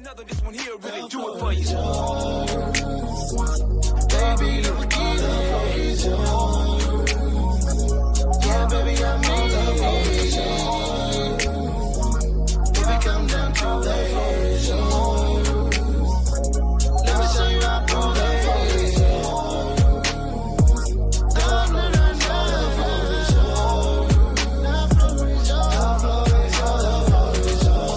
another, this one here really do it for you. Baby, the key is yours. Yeah, baby, I'm in love with you. If it comes down to that, it's yours. Let me show you how cool that is yours. The floor is yours. The floor is yours. The floor is yours.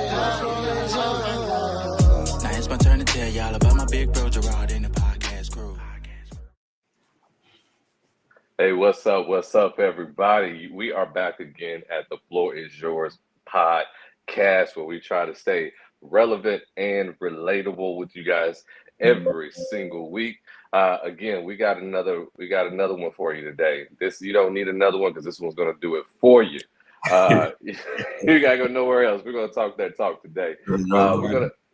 The floor is yours. Now it's my turn to tell y'all about my big bro Gerard and the podcast crew. Hey, what's up? What's up, everybody? We are back again at the Floor is Yours podcast, where we try to stay relevant and relatable with you guys every single week. Again, we got another one for you today. This, you don't need another one because this one's gonna do it for you. You gotta go nowhere else. We're gonna talk that talk today.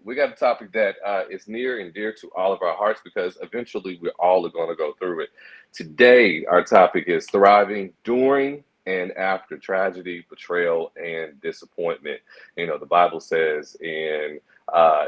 We got a topic that is near and dear to all of our hearts because eventually we're all going to go through it. Today, our topic is thriving during and after tragedy, betrayal, and disappointment. You know, the Bible says in,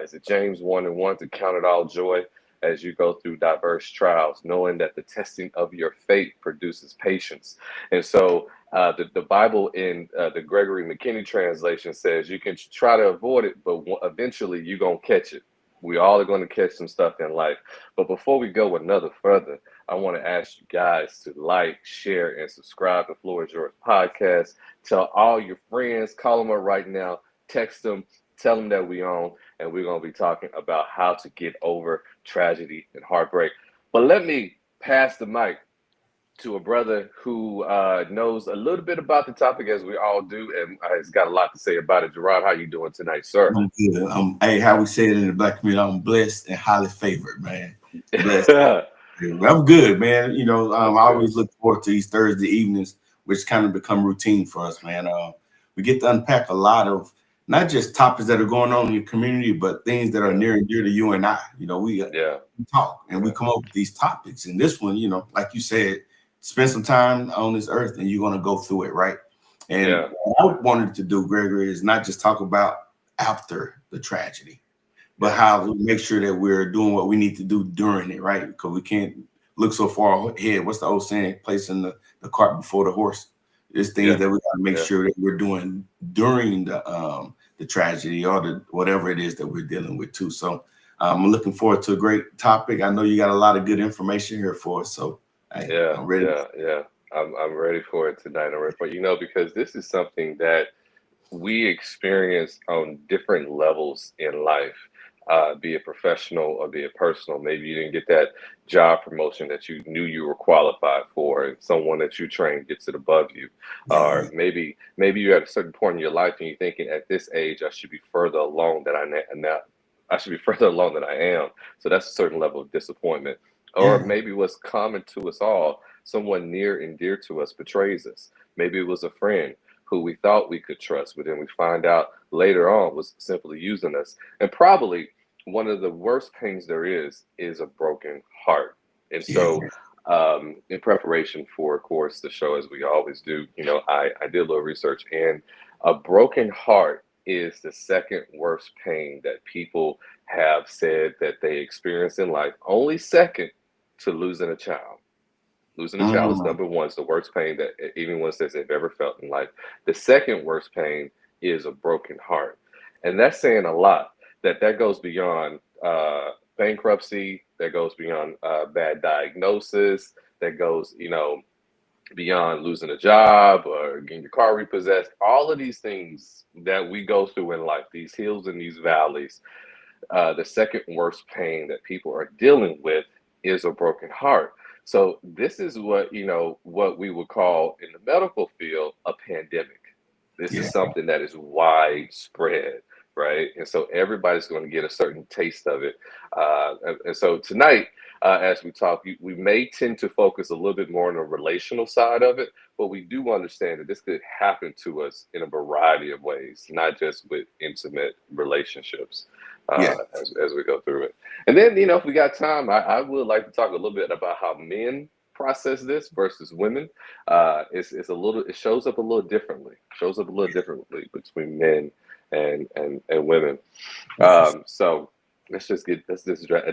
is it James 1:1, to count it all joy as you go through diverse trials, knowing that the testing of your faith produces patience. And so the Bible in the Gregory McKinney translation says you can try to avoid it, but eventually you're going to catch it. We all are going to catch some stuff in life. But before we go another further, I want to ask you guys to like, share, and subscribe to Floor is Yours podcast. Tell all your friends, call them up right now, text them, tell them that we on, and we're going to be talking about how to get over tragedy and heartbreak. But let me pass the mic to a brother who knows a little bit about the topic, as we all do, and has got a lot to say about it. Gerard, how you doing tonight, sir? I'm good. Hey, how we say it in the Black community, I'm blessed and highly favored, man. Blessed. I'm good, man. You know, I always look forward to these Thursday evenings, which kind of become routine for us, man. We get to unpack a lot of not just topics that are going on in your community, but things that are near and dear to you and I. You know, we talk and we come up with these topics. And this one, you know, like you said, spend some time on this earth and you're going to go through it, right? And what I wanted to do, Gregory, is not just talk about after the tragedy, but how we make sure that we're doing what we need to do during it, right? Because we can't look so far ahead. What's the old saying? Placing the cart before the horse. There's things that we got to make sure that we're doing during the tragedy or the whatever it is that we're dealing with too. So I'm looking forward to a great topic. I know you got a lot of good information here for us. So I'm ready. I'm ready for it tonight. I'm ready for it. You know, because this is something that we experience on different levels in life, be it professional or be it personal. Maybe you didn't get that job promotion that you knew you were qualified for, and someone that you trained gets it above you. Or maybe you're at a certain point in your life and you're thinking, at this age, I should be further along than I should be further along than I am. So that's a certain level of disappointment. Or maybe what's common to us all, someone near and dear to us betrays us. Maybe it was a friend who we thought we could trust, but then we find out later on was simply using us. And probably one of the worst pains there is a broken heart. And so in preparation for, of course, the show, as we always do, you know, I did a little research, and a broken heart is the second worst pain that people have said that they experience in life, only second to losing a child. Losing a child is number one. It's the worst pain that anyone says they've ever felt in life. The second worst pain is a broken heart. And that's saying a lot, that goes beyond bankruptcy, that goes beyond bad diagnosis, that goes, you know, beyond losing a job or getting your car repossessed. All of these things that we go through in life, these hills and these valleys, the second worst pain that people are dealing with is a broken heart. So this is what, you know, what we would call in the medical field a pandemic. This is something that is widespread, right? And so everybody's going to get a certain taste of it. And so tonight, as we talk, we may tend to focus a little bit more on the relational side of it, but we do understand that this could happen to us in a variety of ways, not just with intimate relationships. As we go through it. And then, you know, if we got time, I would like to talk a little bit about how men process this versus women. It's a little, it shows up a little differently. Shows up a little differently between men and women. Yes. So let's just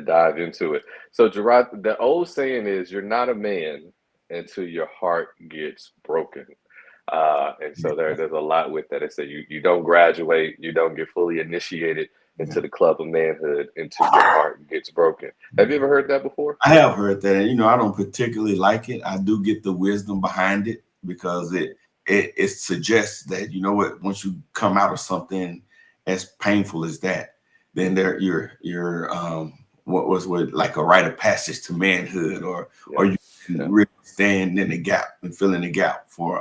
dive into it. So Gerard, the old saying is, "You're not a man until your heart gets broken." And so there's a lot with that. It said you don't graduate, you don't get fully initiated into Yeah. the club of manhood until your heart gets broken. Have you ever heard that before? I have heard that, and I don't particularly like it. I do get the wisdom behind it because it suggests that what, once you come out of something as painful as that, then you're what was with like a rite of passage to manhood, or you can really stand in the gap and fill in the gap for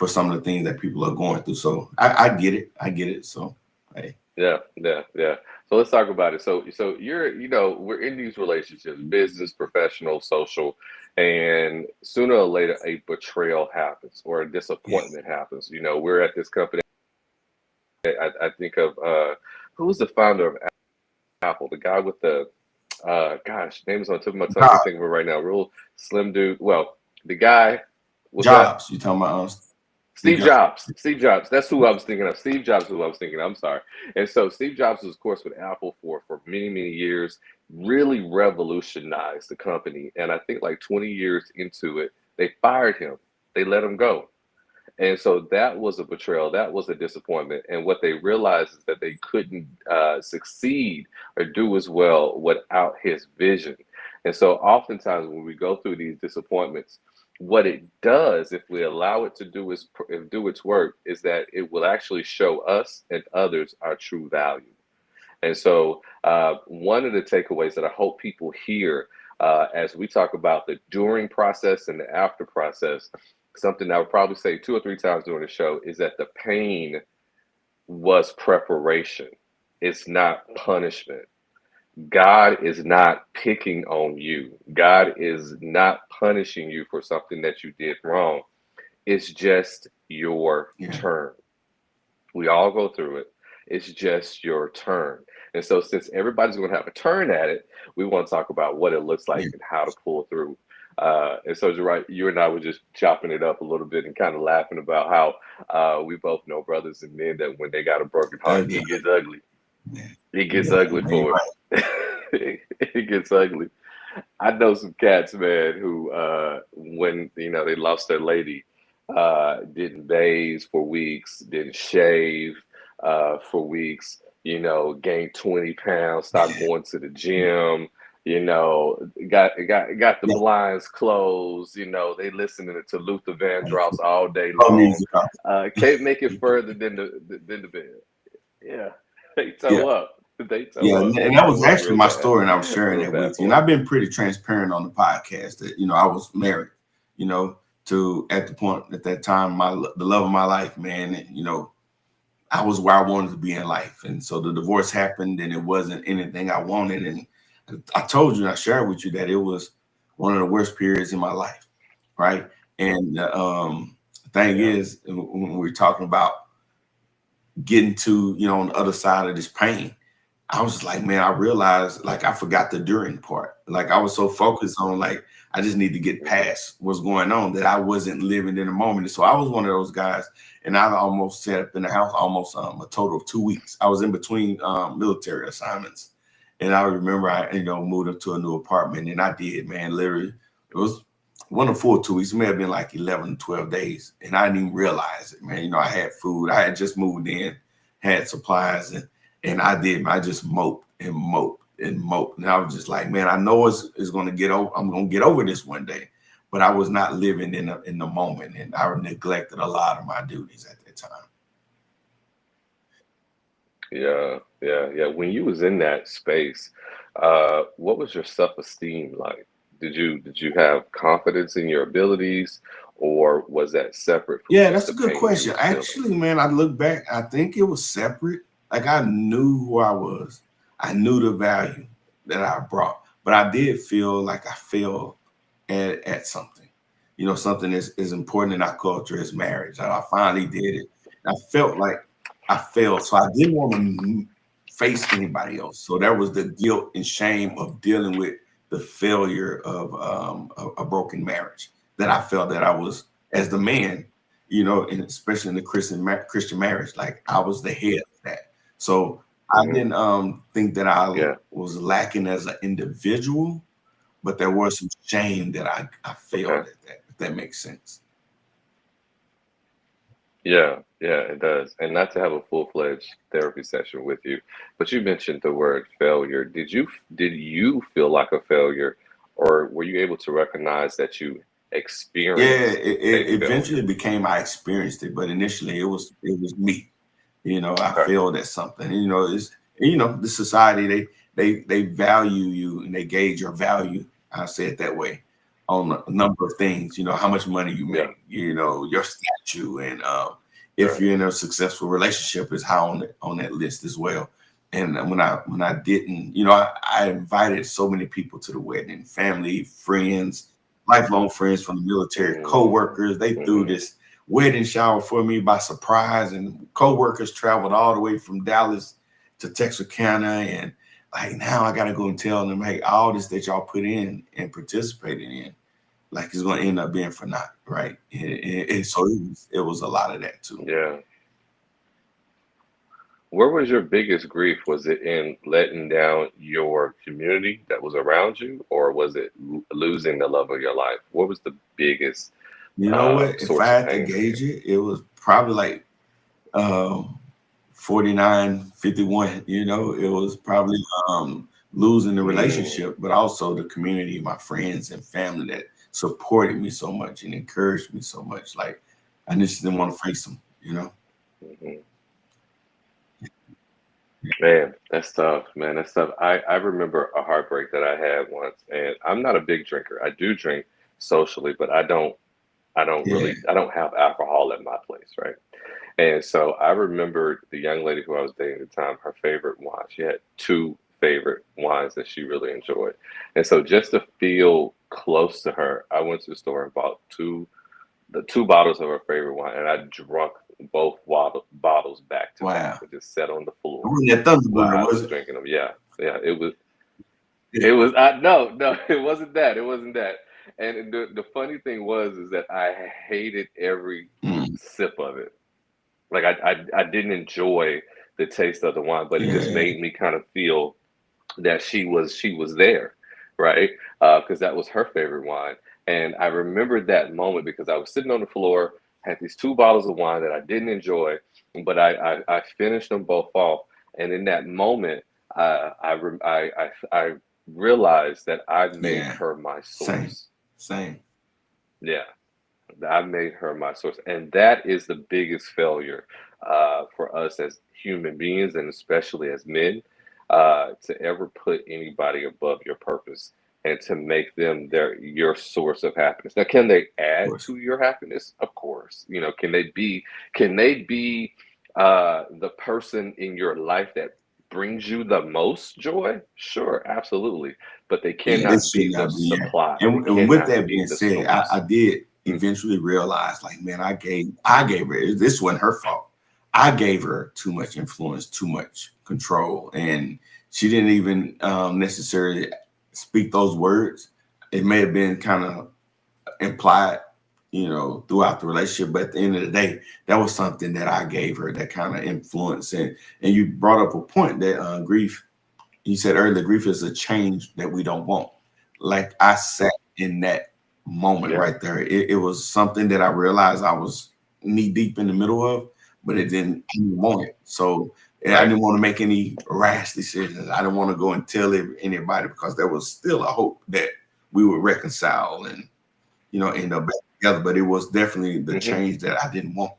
some of the things that people are going through. So I get it. I get it. So hey. Yeah. So let's talk about it. So you're, we're in these relationships, business, professional, social, and sooner or later a betrayal happens or a disappointment happens. We're at this company. I think of who was the founder of Apple, the guy with the gosh, name is on the tip of my tongue. I can't think of it right now. Real slim dude. Well, the guy was Jobs. You talking about Steve Jobs. Steve Jobs. That's who I was thinking of. Steve Jobs is who I was thinking of. I'm sorry. And so Steve Jobs was, of course, with Apple for many, many years, really revolutionized the company. And I think like 20 years into it, they fired him. They let him go. And so that was a betrayal. That was a disappointment. And what they realized is that they couldn't succeed or do as well without his vision. And so oftentimes when we go through these disappointments, what it does, if we allow it to do its work, is that it will actually show us and others our true value. And so one of the takeaways that I hope people hear as we talk about the during process and the after process, something I would probably say 2 or 3 times during the show, is that the pain was preparation. It's not punishment. God is not picking on you. God is not punishing you for something that you did wrong. It's just your turn. We all go through it. It's just your turn. And so since everybody's going to have a turn at it, we want to talk about what it looks like and how to pull through. And so Gerard, you and I were just chopping it up a little bit and kind of laughing about how we both know brothers and men that when they got a broken heart, it gets ugly. It gets ugly for it. It gets ugly. I know some cats, man, who when they lost their lady, didn't bathe for weeks, didn't shave for weeks, gained 20 pounds, stopped going to the gym, got the blinds closed, they listening to Luther Vandross all day long. Can't make it further than the bed. Yeah. They toe up. They toe up. And that was actually my story, and I was sharing that with you. And I've been pretty transparent on the podcast that I was married, to at that time the love of my life, man. And, I was where I wanted to be in life, and so the divorce happened, and it wasn't anything I wanted. And I told you, and I shared with you that it was one of the worst periods in my life, right? And the thing is, when we're talking about getting to on the other side of this pain, I was just like, man, I realized like I forgot the during part. Like I was so focused on like I just need to get past what's going on that I wasn't living in the moment. And so I was one of those guys, and I almost sat up in the house almost a total of 2 weeks. I was in between military assignments, and I remember I moved up to a new apartment, and I did, man, literally it was one of 4 2 weeks. It may have been like 11, 12 days. And I didn't even realize it, man. I had food. I had just moved in, had supplies, and I just moped and moped and moped. And I was just like, man, I know it's going to get over. I'm going to get over this one day. But I was not living in the moment. And I neglected a lot of my duties at that time. Yeah. When you was in that space, what was your self-esteem like? Did you have confidence in your abilities, or was that separate from that's a good question. Actually, man, I look back, I think it was separate. Like I knew who I was. I knew the value that I brought, but I did feel like I failed at something. Something as important in our culture as marriage. I finally did it. I felt like I failed, so I didn't want to face anybody else. So that was the guilt and shame of dealing with the failure of a broken marriage. That I felt that I was, as the man, and especially in the Christian marriage, like I was the head of that. So I Hmm. didn't think that I Yeah. was lacking as an individual, but there was some shame that I failed Okay. at that, if that makes sense. Yeah. Yeah, it does. And not to have a full-fledged therapy session with you, but you mentioned the word failure. Did you feel like a failure, or were you able to recognize that you Yeah, experienced a it eventually failure? became I experienced it, but initially it was me. I Okay. failed at something. It's the society, they value you and they gauge your value. I say it that way on a number of things. How much money you Yeah. make. Your statue, and if Right. you're in a successful relationship is high on that list as well. And when I didn't, I invited so many people to the wedding, family, friends, lifelong friends from the military, Mm, co-workers. They threw mhm. this wedding shower for me by surprise, and co-workers traveled all the way from Dallas to Texarkana, and like now I gotta go and tell them, hey, all this that y'all put in and participated in, like it's gonna end up being for naught, right? And so it was a lot of that too. Yeah. Where was your biggest grief? Was it in letting down your community that was around you, or was it losing the love of your life? What was the biggest You know what? If I source of had to pain for you? gauge it, it was probably like um 49, 51. It was probably losing the Mm, relationship, but also the community, my friends and family that supported me so much and encouraged me so much. Like I just didn't want to face them. mhm. Man, that's tough, man. That's tough. I remember a heartbreak that I had once, and I'm not a big drinker. I do drink socially, but Yeah, I don't have alcohol at my place, right? And so I remembered the young lady who I was dating at the time, her favorite wine. She had two favorite wines that she really enjoyed. And so just to feel close to her, I went to the store and bought the two bottles of her favorite wine, and I drunk both bottles back to back wow. and just sat on the It floor wasn't that while Thunderbird, I was was it? drinking them. Yeah, yeah, Yeah. it was. I no, no, it wasn't that. It wasn't that. And the funny thing was is that I hated every Mm, sip of it. Like I didn't enjoy the taste of the wine, but it just yeah, made me kind of feel that she was there, right? Because that was her favorite wine, and I remembered that moment because I was sitting on the floor, had these two bottles of wine that I didn't enjoy, but I finished them both off, and in that moment, I realized that I made yeah. her my Same, source. same. Yeah, I made her my source, and that is the biggest failure for us as human beings, and especially as men, to ever put anybody above your purpose and to make them your source of happiness. Now, can they Of add course. to your happiness? Of course. Can they be the person in your life that brings you the most joy? Sure, absolutely. But they Yeah, this cannot should be the not be. Yeah. supply. They And with cannot that be being the said, I, source. I did Mhm. eventually realize, like, man, I gave her. This wasn't her fault. I gave her too much influence, too much control, and she didn't even necessarily speak those words. It may have been kind of implied, throughout the relationship. But at the end of the day, that was something that I gave her, that kind of influence. And you brought up a point that grief. You said earlier, grief is a change that we don't want. Like I sat in that moment Yeah. right there. It was something that I realized I was knee deep in the middle of, but I didn't want it. So and I Right. didn't want to make any rash decisions. I didn't want to go and tell anybody, because there was still a hope that we would reconcile and end up back together. But it was definitely the Hmm. change that I didn't want.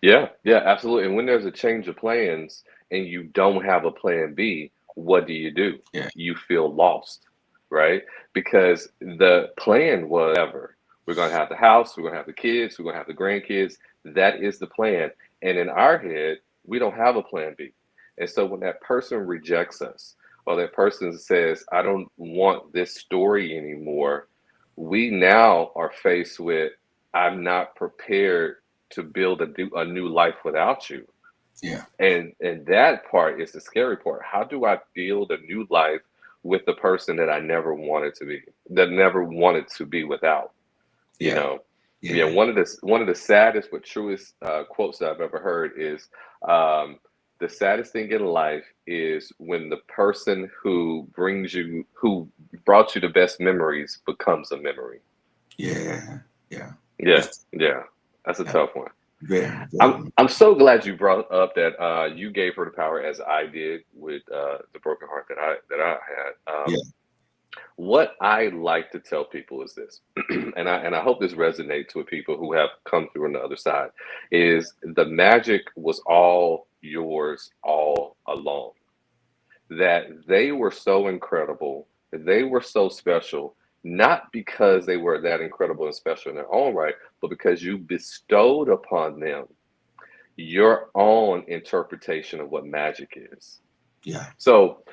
Yeah, yeah, absolutely. And when there's a change of plans and you don't have a plan B, what do? Yeah, You feel lost, right? Because the plan was ever, we're going to have the house, we're going to have the kids, we're going to have the grandkids. That is the plan. And in our head, we don't have a plan B. And so when that person rejects us, or that person says, I don't want this story anymore, we now are faced with, I'm not prepared to build a new life without you. Yeah. And that part is the scary part. How do I build a new life with the person that I never wanted to be, that never wanted to be without? You Yeah. know, yeah. Yeah. One of the saddest but truest quotes that I've ever heard is, the saddest thing in life is when the person who brought you the best memories becomes a memory. Yeah. Yeah. Yeah, It's yeah, that's a yeah, tough one. very, I'm very. I'm so glad you brought up that you gave her the power as I did with the broken heart that I had. Yeah. What I like to tell people is this, and I hope this resonates with people who have come through on the other side, is the magic was all yours all along. That they were so incredible, they were so special, not because they were that incredible and special in their own right, but because you bestowed upon them your own interpretation of what magic is. Yeah. So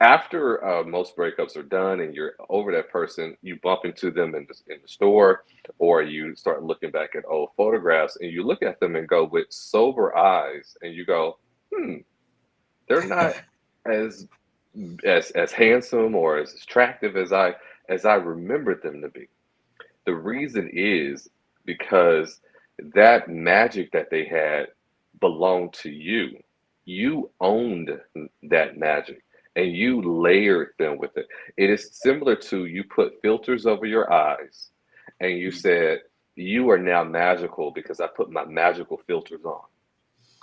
after most breakups are done and you're over that person, you bump into them in the store, or you start looking back at old photographs and you look at them and go with sober eyes and you go, hmm, they're not as as handsome or as attractive as I remembered them to be. The reason is because that magic that they had belonged to you. You owned that magic and you layered them with it. It is similar to you put filters over your eyes and you said, you are now magical because I put my magical filters on.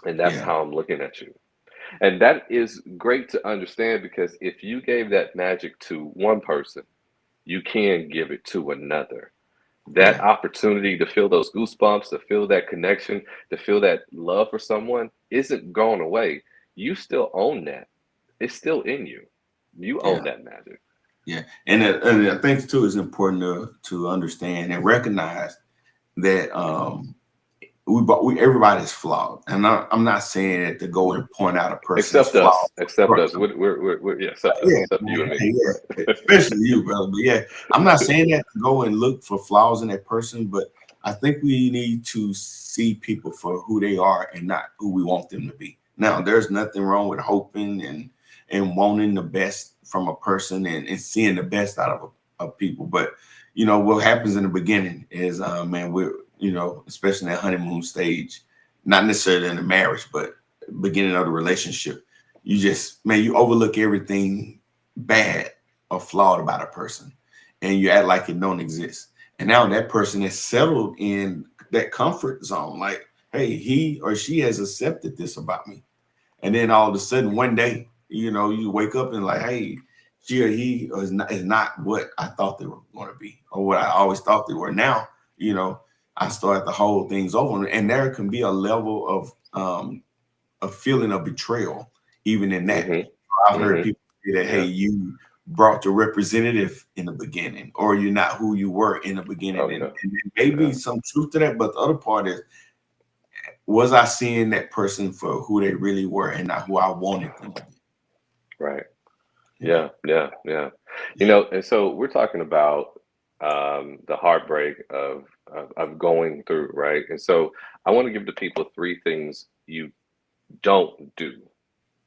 And that's Yeah. how I'm looking at you. And that is great to understand because if you gave that magic to one person, you can give it to another. That Yeah. opportunity to feel those goosebumps, to feel that connection, to feel that love for someone isn't going away. You still own that. It's still in you. You own Yeah. that magic. Yeah. And I think too it's important to understand and recognize that we everybody's flawed, and I'm not saying it to go and point out a person's Except flaw. us. Except Right. us. Yeah, except us. Yeah, Except you man, and me. hey, yeah, especially you, brother. But yeah, I'm not saying that to go and look for flaws in that person, but I think we need to see people for who they are and not who we want them to be. Now, there's nothing wrong with hoping and wanting the best from a person and seeing the best out of people. But you know what happens in the beginning is, man, we're especially in that honeymoon stage, not necessarily in the marriage, but beginning of the relationship, you just, man, you overlook everything bad or flawed about a person and you act like it don't exist. And now that person is settled in that comfort zone. Like, hey, he or she has accepted this about me. And then all of a sudden, one day, you wake up and like, hey, she or he is not what I thought they were going to be or what I always thought they were. Now, I start to hold things over. And there can be a level of a feeling of betrayal, even in that. Hmm. I've heard Hmm. people say that, hey, Yeah. you brought your representative in the beginning, or you're not who you were in the beginning. Oh And, yeah. and maybe Yeah. some truth to that. But the other part is, was I seeing that person for who they really were and not who I wanted them to be? Right. You know? Yeah. Yeah. Yeah. Yeah. And so we're talking about the heartbreak of going through, right? And so I want to give the people three things you don't do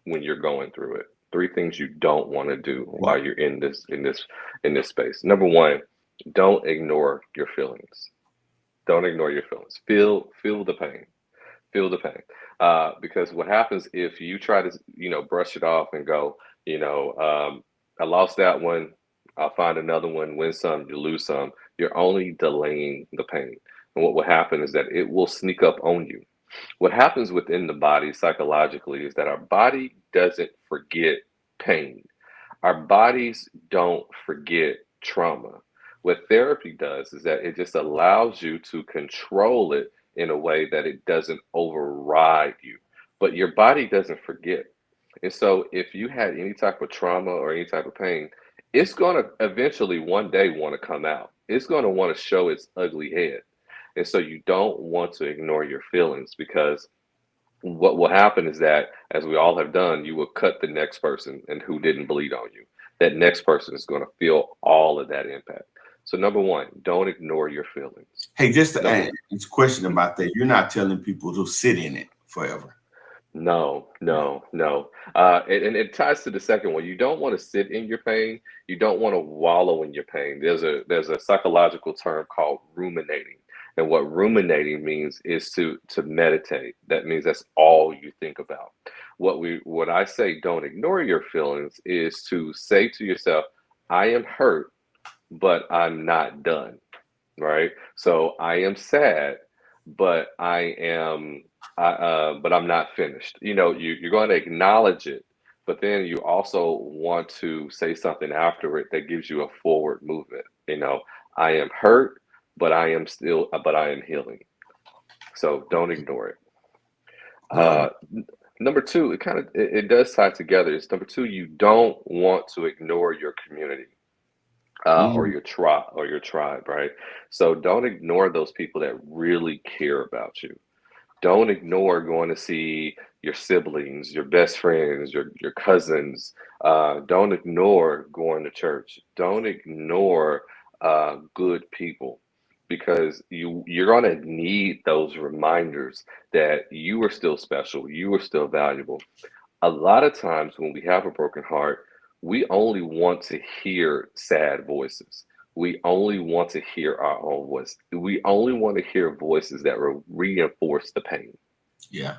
when you're going through it. Three things you don't want to do while you're in this space. Number one, don't ignore your feelings. Don't ignore your feelings. Feel the pain. Feel the pain. Because what happens if you try to, brush it off and go, I lost that one. I'll find another one. Win some, you lose some. You're only delaying the pain. And what will happen is that it will sneak up on you. What happens within the body psychologically is that our body doesn't forget pain. Our bodies don't forget trauma. What therapy does is that it just allows you to control it in a way that it doesn't override you. But your body doesn't forget. And so if you had any type of trauma or any type of pain, it's going to eventually one day want to come out. It's going to want to show its ugly head. And so you don't want to ignore your feelings because what will happen is that, as we all have done, you will cut the next person and who didn't bleed on you. That next person is going to feel all of that impact. So number one, don't ignore your feelings. Hey, just to Number add, it's a question about that. You're not telling people to sit in it forever. No, no, no. And it ties to the second one. You don't want to sit in your pain. You don't want to wallow in your pain. There's a psychological term called ruminating. And what ruminating means is to meditate. That means that's all you think about. What I say, don't ignore your feelings, is to say to yourself, I am hurt, but I'm not done. Right? So I am sad, but but I'm not finished. You're going to acknowledge it, but then you also want to say something after it that gives you a forward movement. I am hurt, but I am healing. So don't ignore it. Love Uh, Number two, it does tie together. It's number two, you don't want to ignore your community. it. Or your tribe, right? So don't ignore those people that really care about you. Don't ignore going to see your siblings, your best friends, your cousins. Don't ignore going to church. Don't ignore good people, because you're going to need those reminders that you are still special, you are still valuable. A lot of times when we have a broken heart, we only want to hear sad voices. We only want to hear our own voice. We only want to hear voices that will reinforce the pain. Yeah,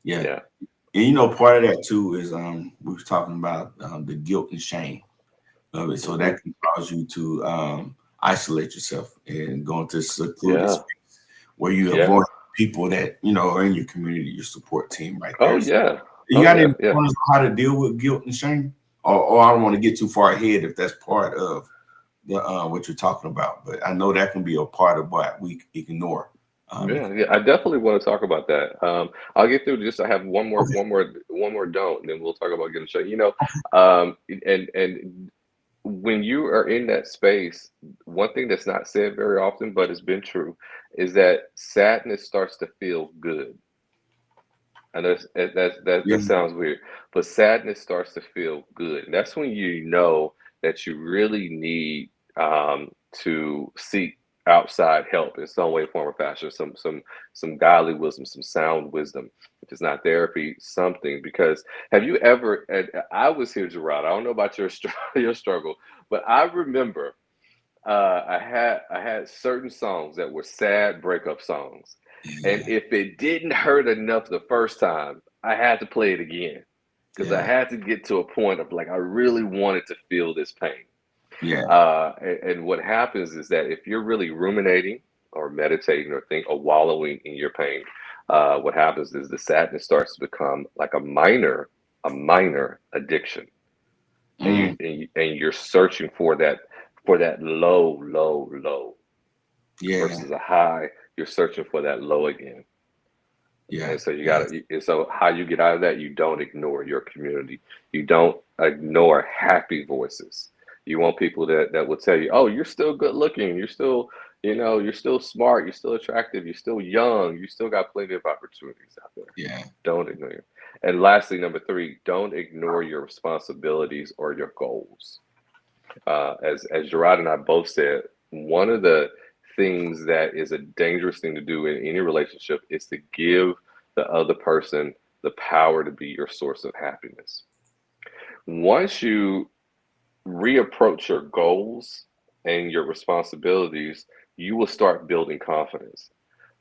yeah. Yeah. And part of that too is we was talking about the guilt and shame of it. So Hmm. that can cause you to isolate yourself and go into secluded Yeah. space where you Yeah. avoid people that are in your community, your support team right Oh there. So yeah. you Oh got yeah. any Yeah. pointers on how to deal with guilt and shame? Or I don't want to get too far ahead if that's part of the what you're talking about, but I know that can be a part of what we ignore. Yeah, yeah, I definitely want to talk about that. I'll get through just. I have Okay. one more don't, and then we'll talk about getting shut. And when you are in that space, one thing that's not said very often, but it's been true, is that sadness starts to feel good. And Yeah. that sounds weird, but sadness starts to feel good. And that's when you know that you really need to seek outside help in some way, form, or fashion. Some godly wisdom, some sound wisdom. If it's not therapy, something. Because have you ever? And I was here, Gerard. I don't know about your struggle, but I remember I had certain songs that were sad breakup songs, and Yeah. if it didn't hurt enough the first time, I had to play it again because I Yeah. had to get to a point of like I really wanted to feel this pain. Yeah. And what happens is that if you're really ruminating or meditating or wallowing in your pain, what happens is the sadness starts to become like a minor addiction, and Mm, you're searching for that low, low, low yeah. versus a high. You're searching for that low again. Yeah. And so you Yeah. gotta, and so how you get out of that, you don't ignore your community. You don't ignore happy voices. You want people that will tell you, oh, you're still good looking. You're still smart. You're still attractive. You're still young. You still got plenty of opportunities out there. Yeah. Don't ignore it. And lastly, number three, don't ignore your responsibilities or your goals. As Gerard and I both said, one of the things that is a dangerous thing to do in any relationship is to give the other person the power to be your source of happiness. Once you reapproach your goals and your responsibilities, you will start building confidence.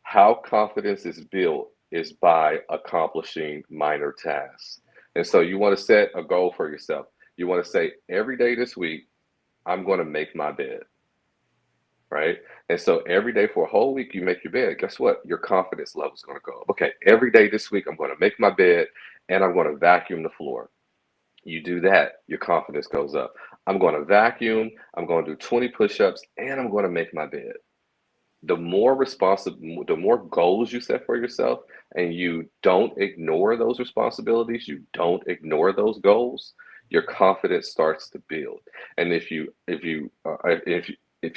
How confidence is built is by accomplishing minor tasks. And so you want to set a goal for yourself. You want to say, every day this week, I'm going to make my bed, right? And so every day for a whole week, you make your bed. Guess what? Your confidence level is going to go up. Okay, every day this week, I'm going to make my bed and I'm going to vacuum the floor. You do that, your confidence goes up. I'm going to vacuum, I'm going to do 20 push ups, and I'm going to make my bed. The more goals you set for yourself, and you don't ignore those responsibilities, you don't ignore those goals, your confidence starts to build. And if you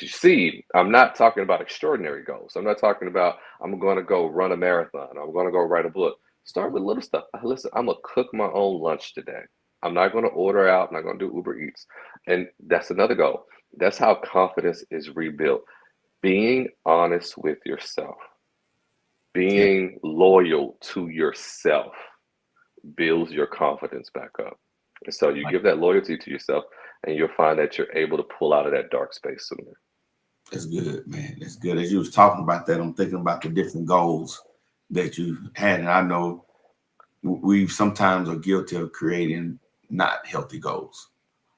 see, I'm not talking about extraordinary goals. I'm not talking about I'm going to go run a marathon. I'm going to go write a book. Start with little stuff. Listen, I'm going to cook my own lunch today. I'm not going to order out. I'm not going to do Uber Eats. And that's another goal. That's how confidence is rebuilt. Being honest with yourself, Yeah. being loyal to yourself. builds your confidence back up. And so you give that loyalty to yourself, and you'll find that you're able to pull out of that dark space sooner. That's good, man. That's good. As you was talking about that, I'm thinking about the different goals that you had. And I know we sometimes are guilty of creating not healthy goals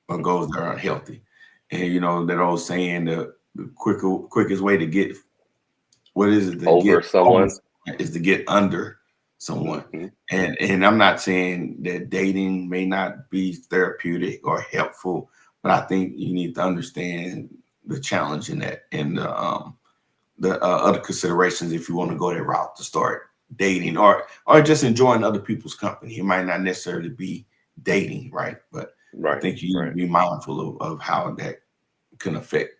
or goals that are unhealthy. And you know, that old saying, the quickest way to get, what is it? To Over get someone. is to get under someone. Mm-hmm. And I'm not saying that dating may not be therapeutic or helpful, but I think you need to understand the challenge in that, and the other considerations if you want to go that route to start dating or just enjoying other people's company. It might not necessarily be dating, right? But I think you need to be mindful of how that can affect.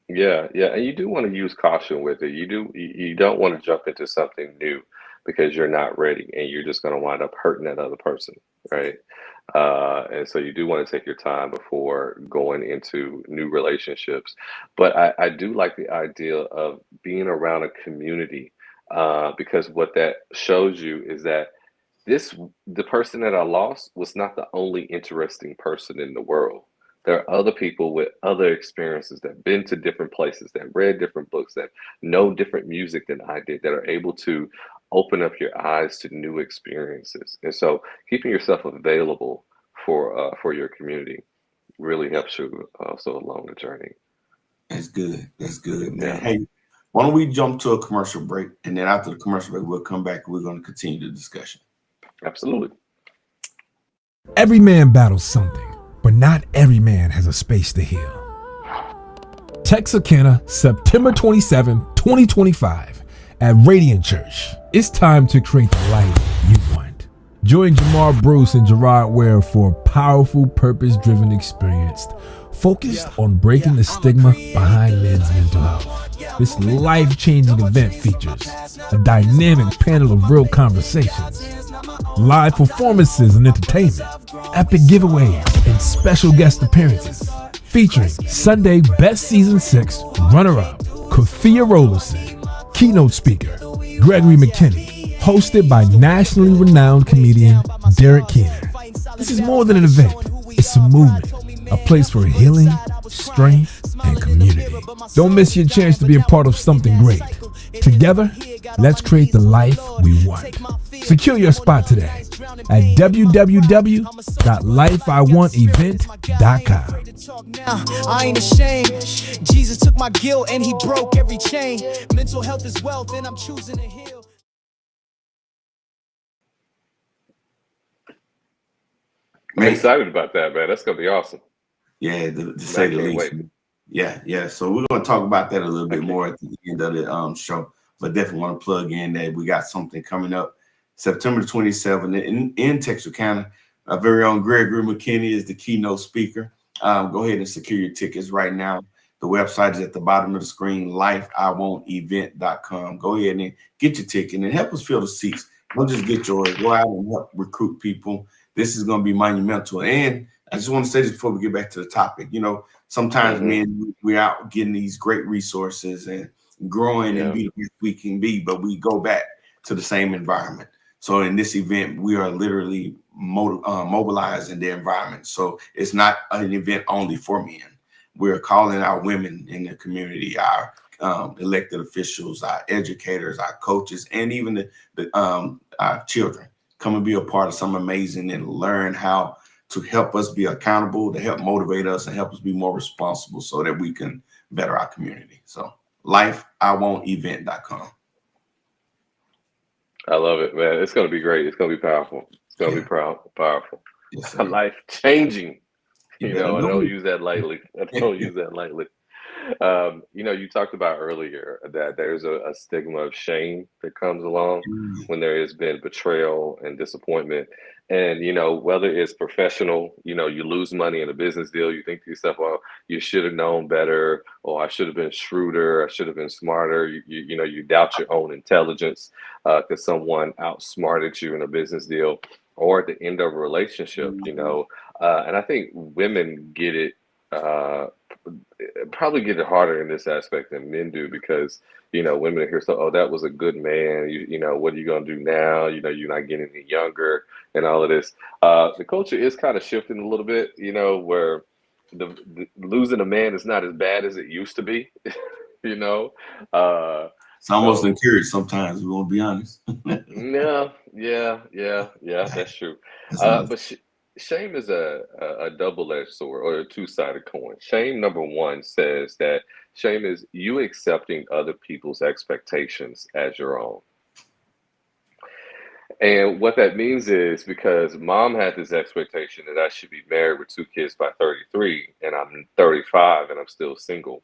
Yeah, and you do want to use caution with it. You don't want to jump into something new because you're not ready, and you're just going to wind up hurting that other person, right? And so you do want to take your time before going into new relationships. But I do like the idea of being around a community, because what that shows you is that the person that I lost was not the only interesting person in the world. There are other people with other experiences that been to different places, that read different books, that know different music than I did, that are able to open up your eyes to new experiences. And so keeping yourself available for your community really helps you also along the journey. That's good. That's good, man. Yeah. Hey, why don't we jump to a commercial break, and then after the commercial break, we'll come back and we're going to continue the discussion. Absolutely. Every man battles something, but not every man has a space to heal. Texarkana, September 27, 2025, at Radiant Church. It's time to create the life you want. Join Jamar Bruce and Gerard Ware for a powerful, purpose-driven experience focused on breaking the stigma behind men's mental health. This life-changing event features a dynamic panel of real conversations, live performances and entertainment, epic giveaways, and special guest appearances. Featuring Sunday Best Season 6 runner-up, Kafia Rollerson, keynote speaker, Gregory McKinney, hosted by nationally renowned comedian Derek Keener. This is more than an event, it's a movement, a place for healing, strength, and community. Don't miss your chance to be a part of something great. Together, let's create the life we want. Secure your spot today at www.lifeiwantevent.com. I ain't ashamed. Jesus took my guilt and he broke every chain. Mental health is wealth and I'm choosing to heal. I'm excited about that, man. That's gonna be awesome. Yeah, to say the least. Wait. Yeah. So we're going to talk about that a little bit more at the end of the show, but definitely want to plug in that we got something coming up September 27th in Texarkana. Our very own Gregory McKinney is the keynote speaker. Go ahead and secure your tickets right now. The website is at the bottom of the screen, lifeiwantevent.com. Go ahead and get your ticket and help us fill the seats. Don't just get yours. Go out and help recruit people. This is going to be monumental. And I just want to say this before we get back to the topic. You know, sometimes men, we're out getting these great resources and growing and be the best we can be, but we go back to the same environment. So in this event, we are literally mobilizing the environment. So it's not an event only for men. We're calling our women in the community, our elected officials, our educators, our coaches, and even our children. Come and be a part of something amazing and learn how to help us be accountable, to help motivate us and help us be more responsible so that we can better our community. So lifeiwantevent.com. I love it, man. It's going to be great. It's going to be powerful. It's going to be powerful. Yes, life changing. You I don't use that lightly. You talked about earlier that there's a stigma of shame that comes along when there has been betrayal and disappointment. And, whether it's professional, you lose money in a business deal, you think to yourself, well, you should have known better, or I should have been shrewder, I should have been smarter. You doubt your own intelligence because someone outsmarted you in a business deal, or at the end of a relationship, and I think women get it probably get it harder in this aspect than men do because women hear so, oh, that was a good man. What are you gonna do now? You're not getting any younger and all of this. The culture is kind of shifting a little bit. Where the losing a man is not as bad as it used to be. you know, It's almost so encouraged sometimes. We won't be honest. yeah, that's true. That's another. But shame is a double-edged sword or a two-sided coin. Shame, number one, says that shame is you accepting other people's expectations as your own. And what that means is because mom had this expectation that I should be married with two kids by 33, and I'm 35 and I'm still single,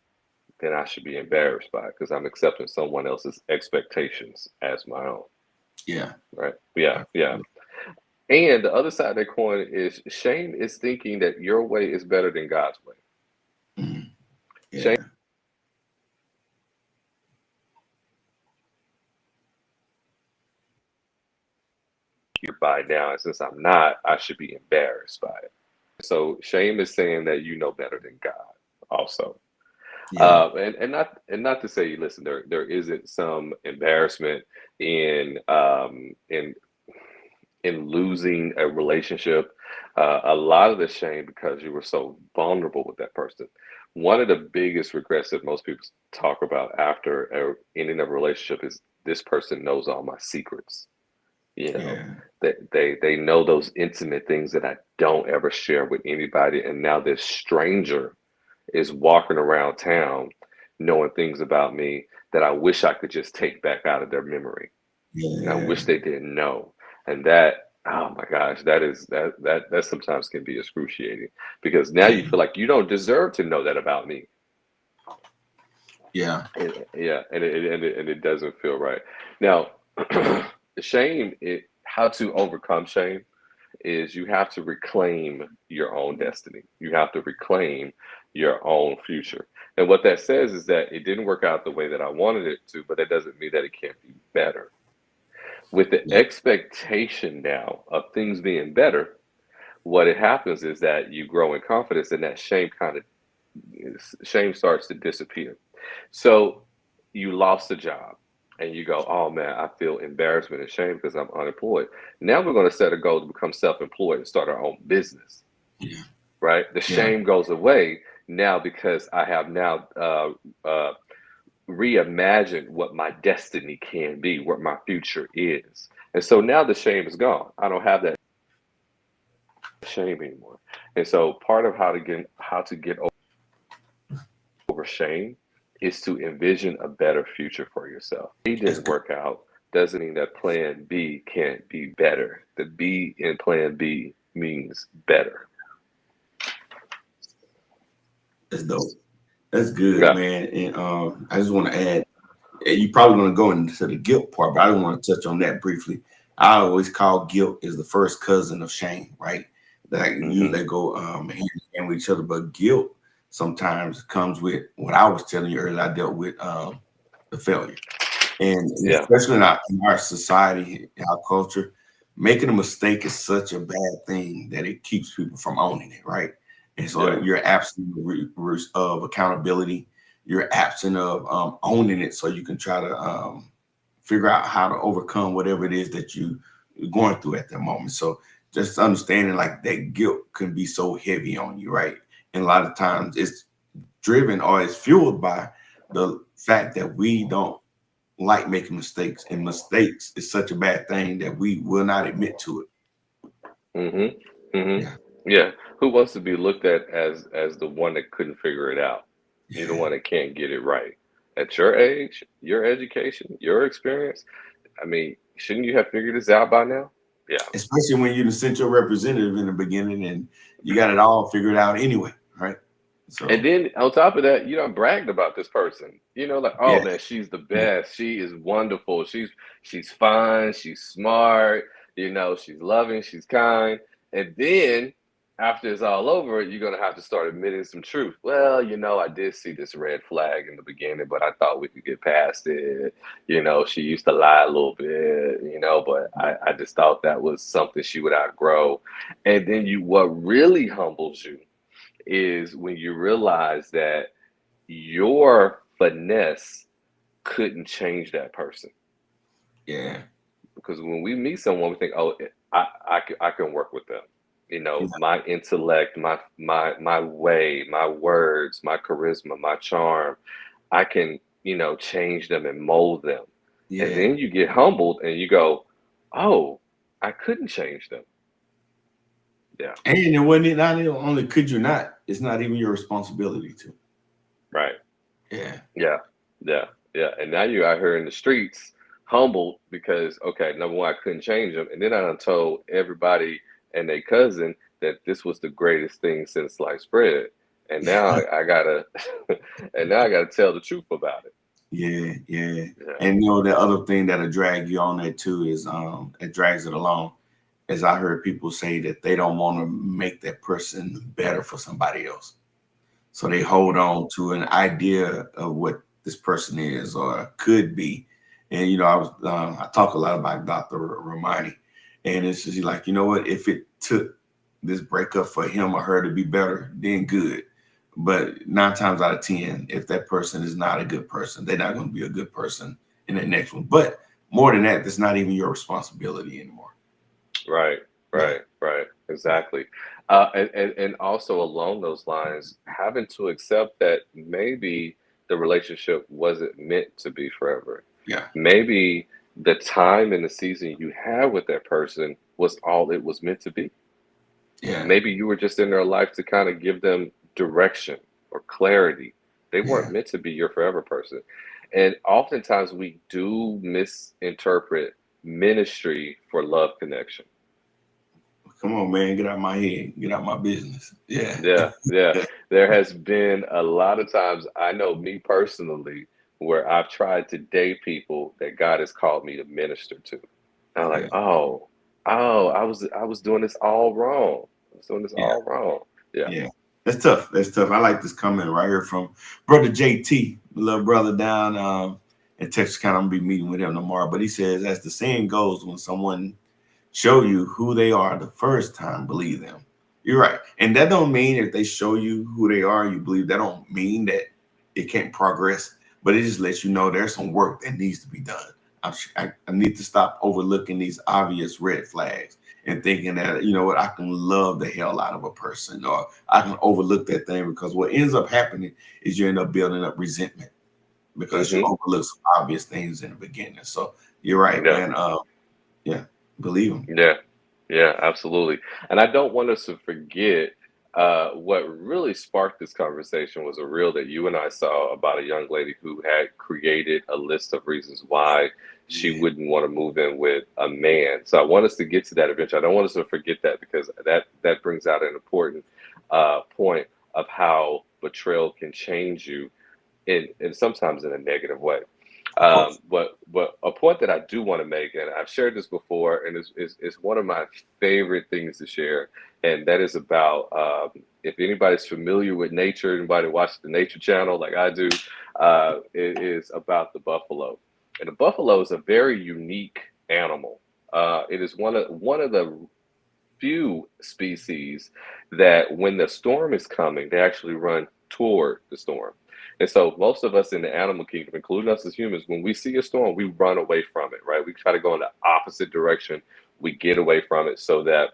then I should be embarrassed by it because I'm accepting someone else's expectations as my own. Yeah. Right? Yeah. And the other side of that coin is shame is thinking that your way is better than God's way. Mhm. Shame Yeah. you by now, and since I'm not, I should be embarrassed by it. So shame is saying that you know better than God, also. Yeah. And not to say, listen, there isn't some embarrassment in losing a relationship. A lot of the shame because you were so vulnerable with that person. One of the biggest regrets that most people talk about after ending a relationship is this person knows all my secrets. You know, Yeah. they know those intimate things that I don't ever share with anybody, and now this stranger is walking around town knowing things about me that I wish I could just take back out of their memory. And I Yeah. wish they didn't know. And that, oh my gosh, that sometimes can be excruciating because now you Yeah. feel like you don't deserve to know that about me. Yeah. Yeah, and it doesn't feel right. Now, shame, how to overcome shame is you have to reclaim your own destiny. You have to reclaim your own future. And what that says is that it didn't work out the way that I wanted it to, but that doesn't mean that it can't be better. With the Yeah. expectation now of things being better, what it happens is that you grow in confidence and that shame starts to disappear. So you lost a job and you go, oh man, I feel embarrassment and shame because I'm unemployed. Now we're going to set a goal to become self-employed and start our own business, Yeah. right? The Yeah. shame goes away now because I have now reimagined what my destiny can be, what my future is. And so now the shame is gone. I don't have that shame anymore. And so part of how to get over shame is to envision a better future for yourself. It That's didn't good. work out doesn't mean that plan B can't be better. The B in plan B means better. That's dope. That's good, Yeah. man. And I just want to add, you probably want to go into the guilt part, but I don't want to touch on that briefly. I always call guilt is the first cousin of shame, right? That Hmm. usually they go hand in hand with each other, but guilt sometimes comes with what I was telling you earlier. I dealt with the failure, and Yeah. especially in our society, in our culture, making a mistake is such a bad thing that it keeps people from owning it, right? And so Yeah. you're absent of accountability. You're absent of owning it, so you can try to figure out how to overcome whatever it is that you're going through at that moment. So just understanding like that guilt can be so heavy on you, right? And a lot of times it's driven or it's fueled by the fact that we don't like making mistakes, and mistakes is such a bad thing that we will not admit to it. Hmm. Hmm. Yeah, Yeah. Who wants to be looked at as the one that couldn't figure it out? You're the yeah. one that can't get it right. At your age, your education, your experience, I mean, shouldn't you have figured this out by now? Yeah. Especially when you sent your representative in the beginning and you got it all figured out anyway, right? And So then on top of that, bragged about this person. Like, oh yeah, man, she's the yeah. best. She is wonderful. She's fine. She's smart. She's loving. She's kind. And then after it's all over, you're gonna have to start admitting some truth. Well, I did see this red flag in the beginning, but I thought we could get past it. She used to lie a little bit. But I just thought that was something she would outgrow. And then what really humbles you is when you realize that your finesse couldn't change that person. Yeah. Because when we meet someone, we think, oh, I can work with them. You know, Yeah. my intellect, my way, my words, my charisma, my charm, I can, change them and mold them. And Yeah. then you get humbled and you go, oh, I couldn't change them. Yeah, And when it not only could you not, it's not even your responsibility to. right. Yeah. Yeah, yeah, yeah. And now you're out here in the streets humbled because, okay, number one, I couldn't change them. And then I done told everybody and their cousin that this was the greatest thing since sliced bread. And now I gotta, and now I gotta tell the truth about it. Yeah, yeah. Yeah, And the other thing that'll drag you on that too is it drags it along. As I heard people say that they don't want to make that person better for somebody else. So they hold on to an idea of what this person is or could be. And I talk a lot about Dr. Romani, and it's just like, you know what, if it took this breakup for him or her to be better, then good. But 9 times out of 10, if that person is not a good person, they're not going to be a good person in the next one. But more than that, that's not even your responsibility anymore. right, Yeah. right, right. Exactly. And also along those lines, having to accept that maybe the relationship wasn't meant to be forever. Yeah. Maybe the time and the season you had with that person was all it was meant to be. Yeah. Maybe you were just in their life to kind of give them direction or clarity. They weren't Yeah. meant to be your forever person. And oftentimes we do misinterpret ministry for love connection. Come on, man. Get out my head. Get out my business. Yeah. Yeah, yeah. There has been a lot of times, I know me personally, where I've tried to date people that God has called me to minister to. And I'm like, Yeah. oh, I was doing this all wrong. I was doing this Yeah. all wrong. Yeah. Yeah. That's tough. That's tough. I like this comment right here from brother JT, the little brother down in Texas County. I'm gonna be meeting with him tomorrow. But he says, as the saying goes, when someone show you who they are the first time, believe them. You're right. And that don't mean if they show you who they are, you believe, that don't mean that it can't progress, but it just lets you know there's some work that needs to be done. I need to stop overlooking these obvious red flags and thinking that, you know what, I can love the hell out of a person or I can overlook that thing, because what ends up happening is you end up building up resentment because you Hmm. overlook some obvious things in the beginning. So you're right, Yeah. man. Yeah, believe them. Yeah. Yeah, absolutely. And I don't want us to forget what really sparked this conversation was a reel that you and I saw about a young lady who had created a list of reasons why she Yeah. wouldn't want to move in with a man. So I want us to get to that eventually. I don't want us to forget that because that brings out an important point of how betrayal can change you in sometimes in a negative way. Of course. But a point that I do want to make, and I've shared this before, and is one of my favorite things to share, and that is about if anybody's familiar with nature, anybody watch the Nature Channel like I do, it is about the buffalo, and the buffalo is a very unique animal. It is one of the few species that when the storm is coming, they actually run toward the storm. And so most of us in the animal kingdom, including us as humans, when we see a storm, we run away from it, right? We try to go in the opposite direction. We get away from it so that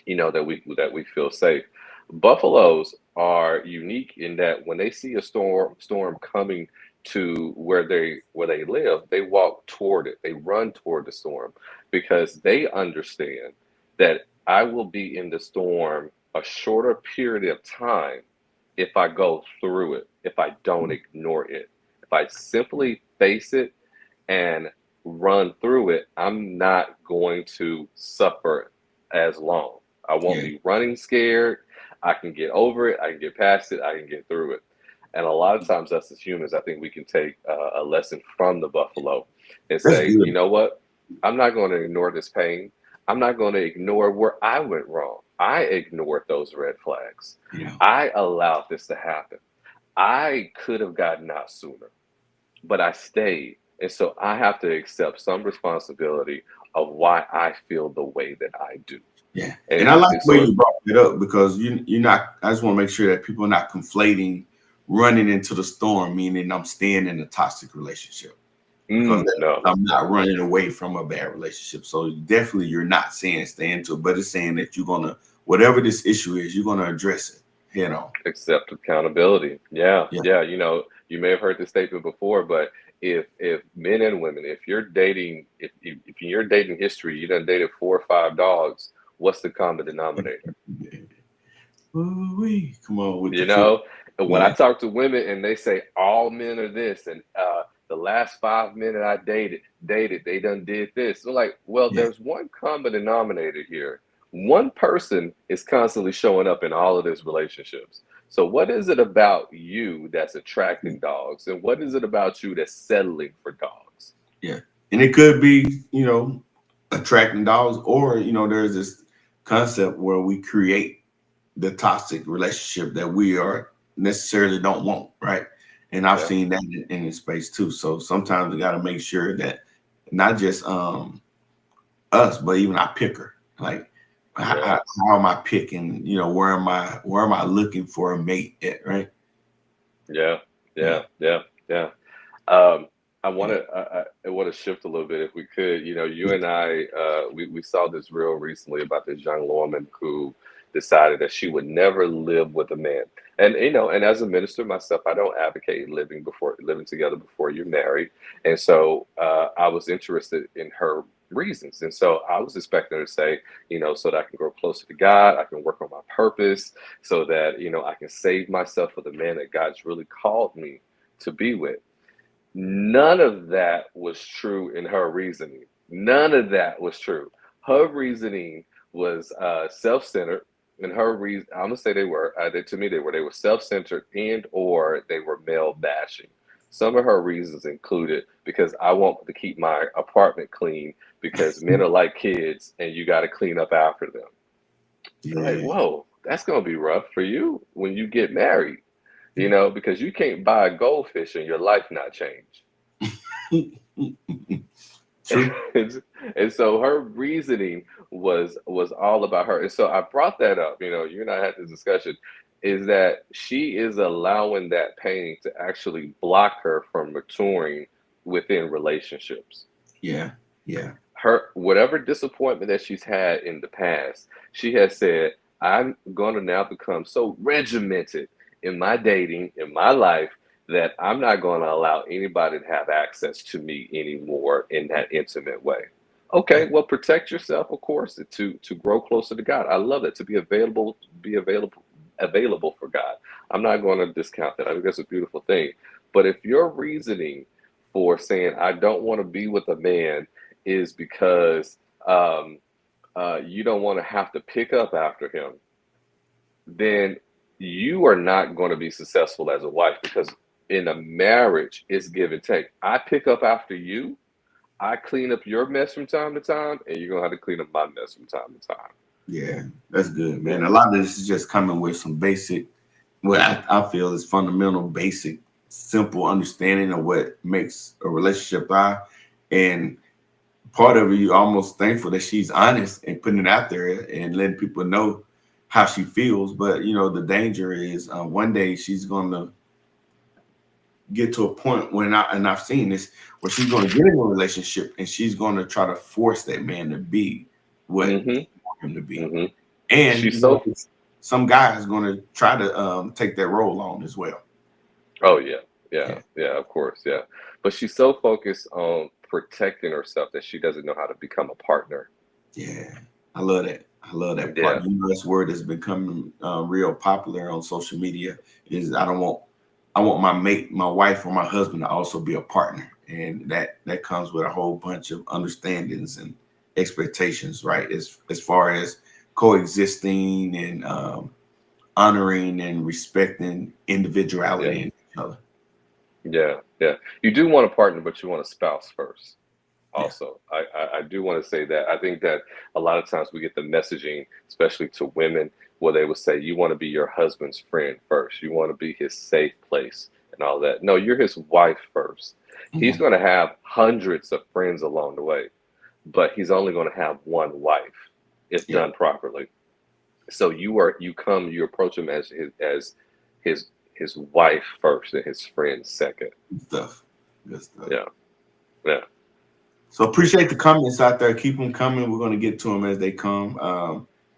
that we feel safe. Buffaloes are unique in that when they see a storm coming to where they live, they walk toward it. They run toward the storm because they understand that I will be in the storm a shorter period of time if I go through it, if I don't ignore it. If I simply face it and run through it, I'm not going to suffer as long. I won't Yeah. be running scared. I can get over it. I can get past it. I can get through it. And a lot of times, us as humans, I think we can take a lesson from the buffalo and That's say, you good. know what? I'm not going to ignore this pain. I'm not going to ignore where I went wrong. I ignored those red flags. Yeah. I allowed this to happen. I could have gotten out sooner, but I stayed. And so I have to accept some responsibility of why I feel the way that I do. Yeah. And I And, like and the way so you brought it up because you're not, I just want to make sure that people are not conflating running into the storm, meaning I'm staying in a toxic relationship. Because no, I'm not no, running away from a bad relationship. So definitely you're not saying stay into it, but it's saying that you're gonna, whatever this issue is, you're gonna address it head on. accept accountability. Yeah, Yeah. yeah. You may have heard this statement before, but if men and women, if you're dating, if in your dating history you done dated 4 or 5 dogs, what's the common denominator? Ooh-wee. Come on with the You food. know, and when I Yeah. talk to women and they say all men are this, and the last 5 men that I dated, they done did this. So like, well, Yeah. there's one common denominator here. One person is constantly showing up in all of these relationships. So what is it about you that's attracting dogs, and what is it about you that's settling for dogs? Yeah. And it could be, attracting dogs, or, there's this concept where we create the toxic relationship that we are necessarily don't want, right? And I've Yeah, seen that in the space too. So sometimes we got to make sure that not just us, but even our picker. Like, yeah, how am I picking? Where am I looking for a mate at? Right? yeah, Yeah, yeah, yeah, yeah. Um, yeah, I want to shift a little bit if we could. You and I, we saw this reel recently about this young woman who decided that she would never live with a man. And and as a minister myself, I don't advocate living together before you're married. And so I was interested in her reasons. And so I was expecting her to say, so that I can grow closer to God, I can work on my purpose, so that I can save myself for the man that God's really called me to be with. None of that was true in her reasoning. None of that was true. Her reasoning was self-centered, and her reason, I'm gonna say to me they were self-centered and or they were male bashing. Some of her reasons included because I want to keep my apartment clean because men are like kids and you got to clean up after them. I'm like, yeah. whoa, that's gonna be rough for you when you get married, because you can't buy a goldfish and your life not change. True. And so her reasoning was all about her. And so I brought that up, you and I had this discussion, is that she is allowing that pain to actually block her from maturing within relationships. Yeah, yeah, Her whatever disappointment that she's had in the past, she has said, I'm going to now become so regimented in my dating, in my life, that I'm not going to allow anybody to have access to me anymore in that intimate way. yeah, Okay, well, protect yourself, of course, to grow closer to God. I love it, to be available for God. I'm not going to discount that. I think that's a beautiful thing. But if your reasoning for saying I don't want to be with a man is because you don't want to have to pick up after him, then you are not going to be successful as a wife, because in a marriage, it's give and take. I pick up after you, I clean up your mess from time to time, and you're going to have to clean up my mess from time to time. yeah. That's good, man. Yeah. A lot of this is just coming with some basic, what I feel is fundamental, basic, simple understanding of what makes a relationship thrive. And part of it, you're almost thankful that she's honest and putting it out there and letting people know how she feels. But the danger is one day she's going to get to a point when I've seen this, where she's going to get in a relationship and she's going to try to force that man to be what hmm you want him to be. hmm And She's so. some guy is going to try to take that role on as well. Oh yeah, yeah, Yeah, yeah. Of course, yeah. But she's so focused on protecting herself that she doesn't know how to become a partner. yeah. I love that. I love that Yeah. part. This word is becoming real popular on social media. Is I want my mate, my wife, or my husband to also be a partner, and that comes with a whole bunch of understandings and expectations, right? As far as coexisting and honoring and respecting Yeah. individuality in each other. Yeah, yeah. You do want a partner, but you want a spouse first. Yeah, Also, I do want to say that I think that a lot of times we get the messaging, especially to women, where they would say you want to be your husband's friend first, you want to be his safe place and all that. No, you're his wife first. He's yeah, going to have hundreds of friends along the way, but he's only going to have one wife. if Yeah. done properly. So you approach him as his wife first and his friend second. Good stuff. Good stuff. Yeah, yeah. So appreciate the comments out there. Keep them coming. We're going to get to them as they come.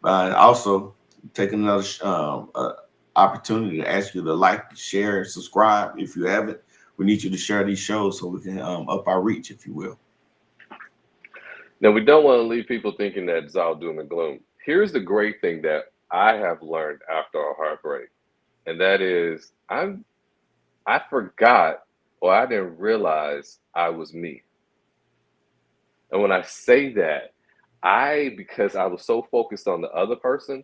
Also, take another opportunity to ask you to like, share, and subscribe if you haven't. We need you to share these shows so we can up our reach, if you will. Now, we don't want to leave people thinking that it's all doom and gloom. Here's the great thing that I have learned after a heartbreak, and that is I forgot, or I didn't realize I was me. And when I say that, because I was so focused on the other person,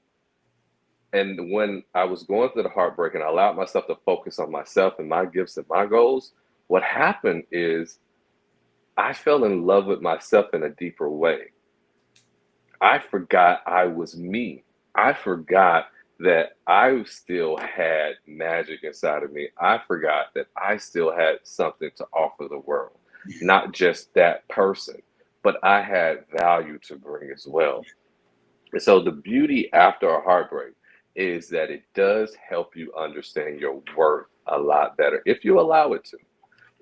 and when I was going through the heartbreak and I allowed myself to focus on myself and my gifts and my goals, what happened is I fell in love with myself in a deeper way. I forgot I was me. I forgot that I still had magic inside of me. I forgot that I still had something to offer the world, not just that person, but I had value to bring as well. And so the beauty after a heartbreak is that it does help you understand your worth a lot better if you allow it to.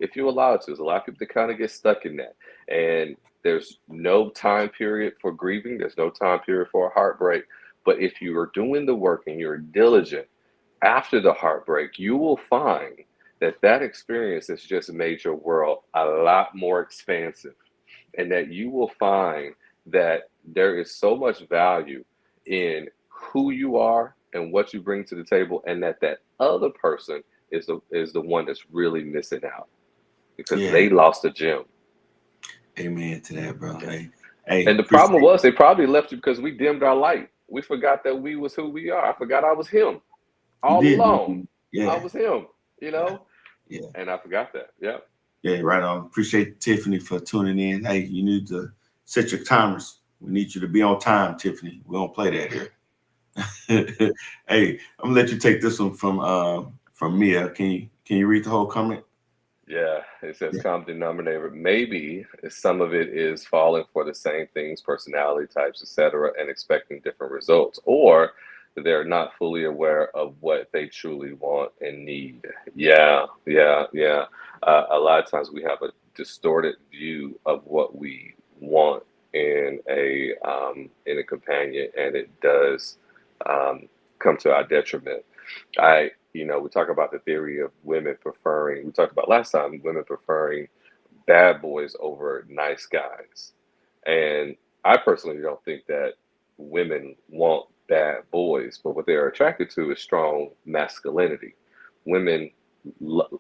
If you allow it to, there's a lot of people that kind of get stuck in that. And there's no time period for grieving, there's no time period for a heartbreak. But if you are doing the work and you're diligent after the heartbreak, you will find that that experience has just made your world a lot more expansive, and that you will find that there is so much value in who you are and what you bring to the table, and that that other person is the one that's really missing out because Yeah. they lost a gem. Amen to that, bro. Okay. Hey, And the problem was they probably left you because we dimmed our light. We forgot that we was who we are. I forgot I was him all did, along. man. Yeah. I was him, you know? Yeah. And I forgot that. Yeah. Yeah, right on. Appreciate Tiffany for tuning in. Hey, you need to set your timers. We need you to be on time, Tiffany. We don't play that here. Hey, I'm gonna let you take this one from Mia. Can you read the whole comment? Yeah, it says Yeah. common denominator. Maybe some of it is falling for the same things, personality types, etc., and expecting different results, or they're not fully aware of what they truly want and need. Yeah, yeah, yeah. A lot of times we have a distorted view of what we want in a companion, and it does come to our detriment. We talk about the theory of women preferring, we talked about last time, women preferring bad boys over nice guys. And I personally don't think that women want bad boys, but what they're attracted to is strong masculinity. Women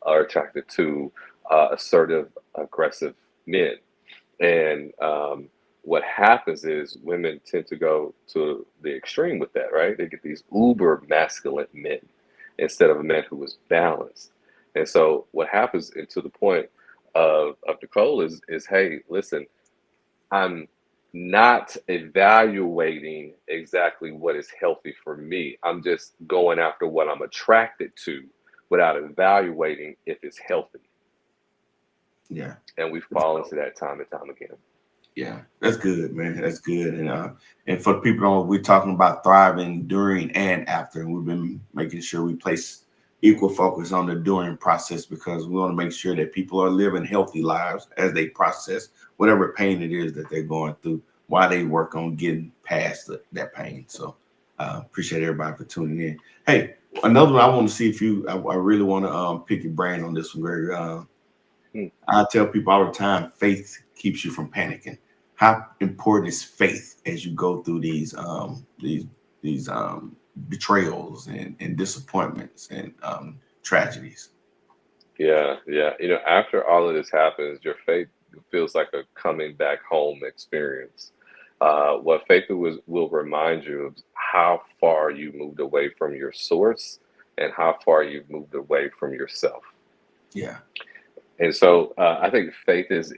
are attracted to assertive, aggressive men. And what happens is women tend to go to the extreme with that, right? They get these uber masculine men instead of a man who is balanced. And so what happens, and to the point of Nicole, is hey, listen, I'm not evaluating exactly what is healthy for me. I'm just going after what I'm attracted to without evaluating if it's healthy. Yeah. And we fall into that time and time again. Yeah, that's good, man. That's good. And for the people, we're talking about thriving during and after, and we've been making sure we place equal focus on the during process because we want to make sure that people are living healthy lives as they process whatever pain it is that they're going through while they work on getting past that pain. So appreciate everybody for tuning in. Hey, another one I want to see if I really want to pick your brain on this one, Greg. I tell people all the time, faith keeps you from panicking. How important is faith as you go through these betrayals and disappointments and tragedies? Yeah, yeah. After all of this happens, your faith feels like a coming back home experience. What faith will remind you of how far you moved away from your source and how far you've moved away from yourself. Yeah. And so I think faith is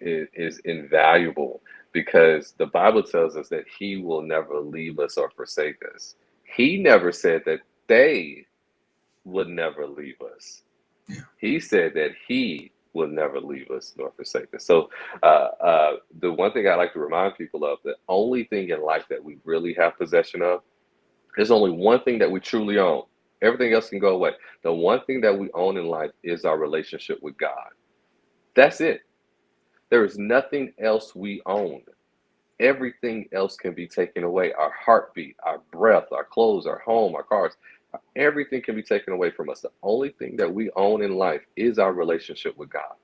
invaluable because the Bible tells us that He will never leave us or forsake us. He never said that they would never leave us. Yeah. He said that He will never leave us nor forsake us. So the one thing I like to remind people of, the only thing in life that we really have possession of, there's only one thing that we truly own. Everything else can go away. The one thing that we own in life is our relationship with God. That's it. There is nothing else we own. Everything else can be taken away. Our heartbeat, our breath, our clothes, our home, our cars, everything can be taken away from us. The only thing that we own in life is our relationship with God.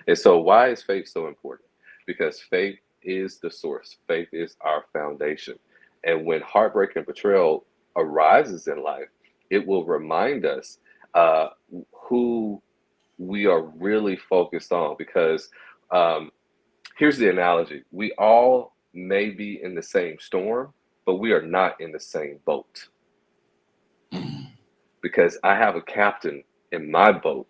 And so, why is faith so important? Because faith is the source, faith is our foundation. And when heartbreak and betrayal arises in life, it will remind us who we are really focused on. Because here's the analogy: we all may be in the same storm, but we are not in the same boat. Because I have a captain in my boat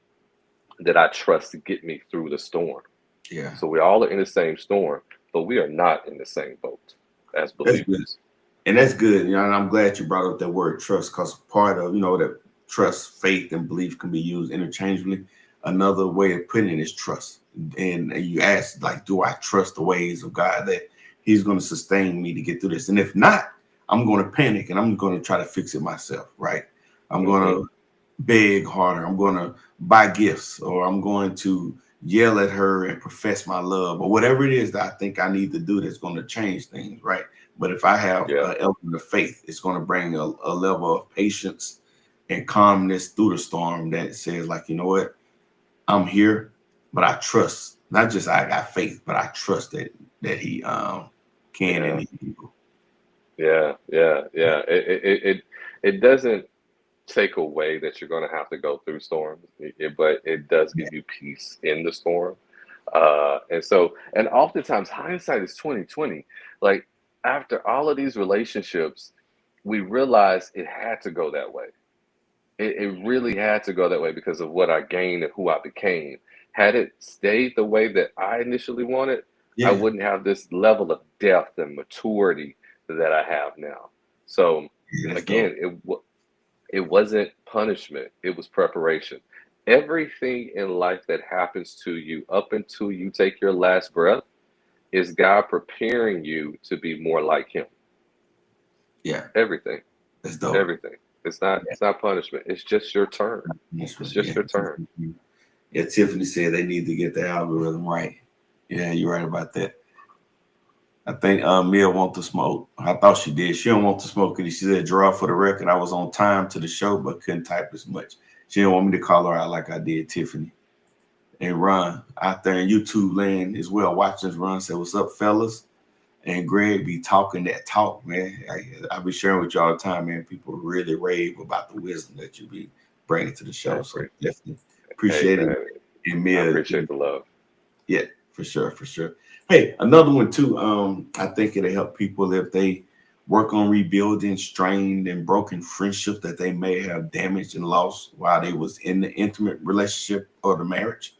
that I trust to get me through the storm. Yeah. So we all are in the same storm, but we are not in the same boat as believers. And that's good. And I'm glad you brought up that word trust, because part of, that trust, faith, and belief can be used interchangeably. Another way of putting it is trust. And you ask, like, do I trust the ways of God that he's going to sustain me to get through this? And if not, I'm going to panic and I'm going to try to fix it myself, right? I'm going to beg harder. I'm going to buy gifts, or I'm going to yell at her and profess my love, or whatever it is that I think I need to do that's going to change things, right? But if I have an element of faith, it's going to bring a level of patience and calmness through the storm that says, like, you know what? I'm here, but I trust. Not just I got faith, but I trust that he can and he will. Yeah. It doesn't take away that you're going to have to go through storms, but it does give you peace in the storm. And oftentimes hindsight is 2020. Like, after all of these relationships, we realize it had to go that way. It really had to go that way because of what I gained and who I became. Had it stayed the way that I initially wanted, I wouldn't have this level of depth and maturity that I have now. So again, it wasn't punishment, it was preparation. Everything in life that happens to you up until you take your last breath is God preparing you to be more like him. Yeah. Everything. That's dope. Everything. It's not punishment. It's just your turn. It's just your turn. Yeah, Tiffany said they need to get the algorithm right. Yeah, you're right about that. I think Mia want to smoke. I thought she did. She don't want to smoke it. She said, draw for the record. I was on time to the show, but couldn't type as much. She didn't want me to call her out like I did Tiffany. And Ron out there in YouTube land as well, watching us. Ron said, what's up, fellas? And Greg be talking that talk, man. I be sharing with you all the time, man. People really rave about the wisdom that you be bringing to the show. So definitely appreciate it. And Mia, I appreciate the love. Yeah, for sure. Hey, another one too. I think it'll help people if they work on rebuilding strained and broken friendships that they may have damaged and lost while they was in the intimate relationship or the marriage.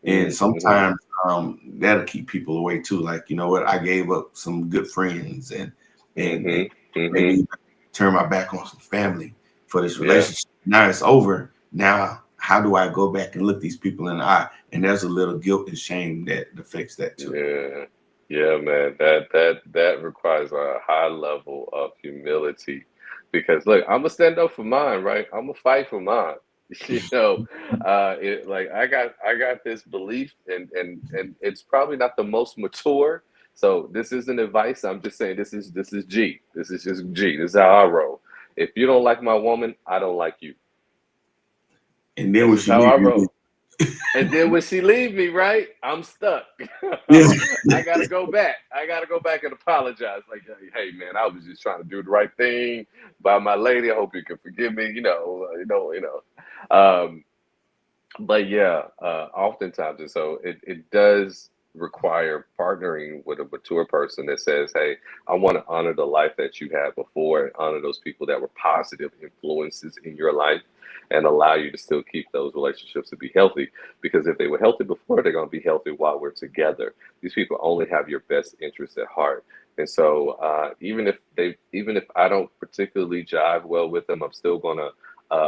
And sometimes that'll keep people away too. Like, you know what, I gave up some good friends and maybe turn my back on some family for this relationship. Now it's over. Now, how do I go back and look these people in the eye? And there's a little guilt and shame that affects that too. Yeah, man. That requires a high level of humility, because look, I'm gonna stand up for mine, right? I'm gonna fight for mine. I got this belief, and it's probably not the most mature. So this isn't advice. I'm just saying this is G. This is just G. This is how I roll. If you don't like my woman, I don't like you. And then this is how I roll. And then when she leave me, right, I'm stuck. I gotta go back. I gotta go back and apologize. Like, hey man, I was just trying to do the right thing by my lady. I hope you can forgive me. But yeah, oftentimes, and so it does require partnering with a mature person that says, hey, I want to honor the life that you had before and honor those people that were positive influences in your life and allow you to still keep those relationships to be healthy. Because if they were healthy before, they're going to be healthy while we're together. These people only have your best interest at heart. And so even if I don't particularly jive well with them, I'm still going to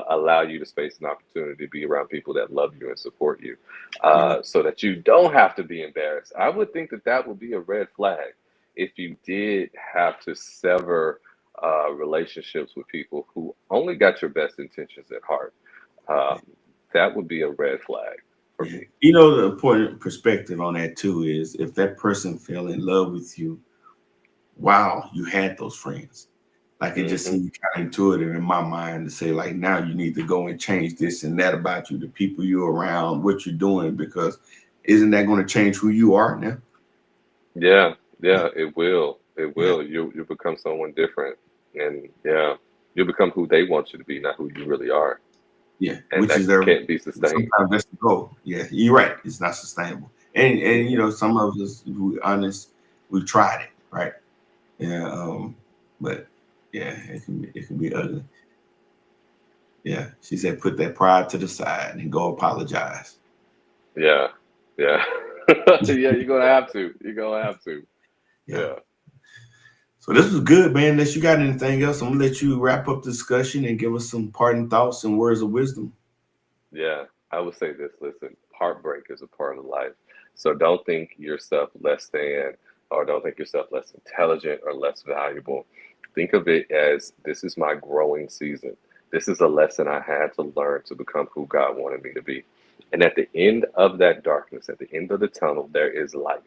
allow you the space and opportunity to be around people that love you and support you, Yeah. so that you don't have to be embarrassed. I would think that that would be a red flag if you did have to sever relationships with people who only got your best intentions at heart. Um, that would be a red flag for Yeah. me. You know, the important perspective on that too is if that person fell in love with you, wow, you had those friends. Like it just Hmm. seemed kind of intuitive in my mind to say, like, now you need to go and change this and that about you, the people you're around, what you're doing, because isn't that going to change who you are now? Yeah, Yeah. yeah, it will. It Yeah. will. You become someone different, and yeah, you become who they want you to be, not who you really are, Yeah. and Which that is their can't be sustained. sometimes that's the goal. Yeah, you're right. It's not sustainable. And you Hmm. know, some of us, if we're honest, we tried it, right? Yeah. But yeah, it can be ugly. Yeah. She said put that pride to the side and go apologize. Yeah, yeah, yeah. You're gonna have to. You're gonna have to. Yeah. Yeah. So this was good, man. Unless you got anything else, I'm gonna let you wrap up the discussion and give us some parting thoughts and words of wisdom. Yeah, I would say this. Listen, heartbreak is a part of life. So don't think yourself less than, or don't think yourself less intelligent or less valuable. Think of it as this is my growing season. This is a lesson I had to learn to become who God wanted me to be. And at the end of that darkness, at the end of the tunnel, there is light.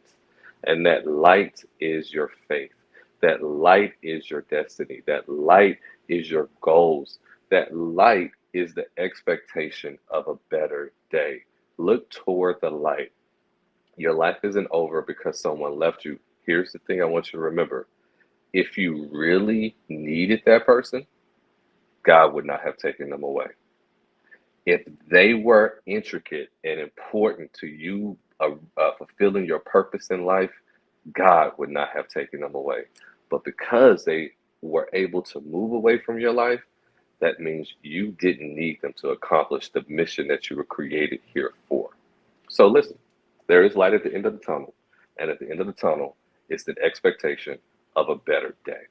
And that light is your faith. That light is your destiny. That light is your goals. That light is the expectation of a better day. Look toward the light. Your life isn't over because someone left you. Here's the thing I want you to remember. If you really needed that person, God would not have taken them away. If they were intricate and important to you fulfilling your purpose in life, God would not have taken them away. But because they were able to move away from your life, that means you didn't need them to accomplish the mission that you were created here for. So listen, there is light at the end of the tunnel, and at the end of the tunnel is the expectation of a better day.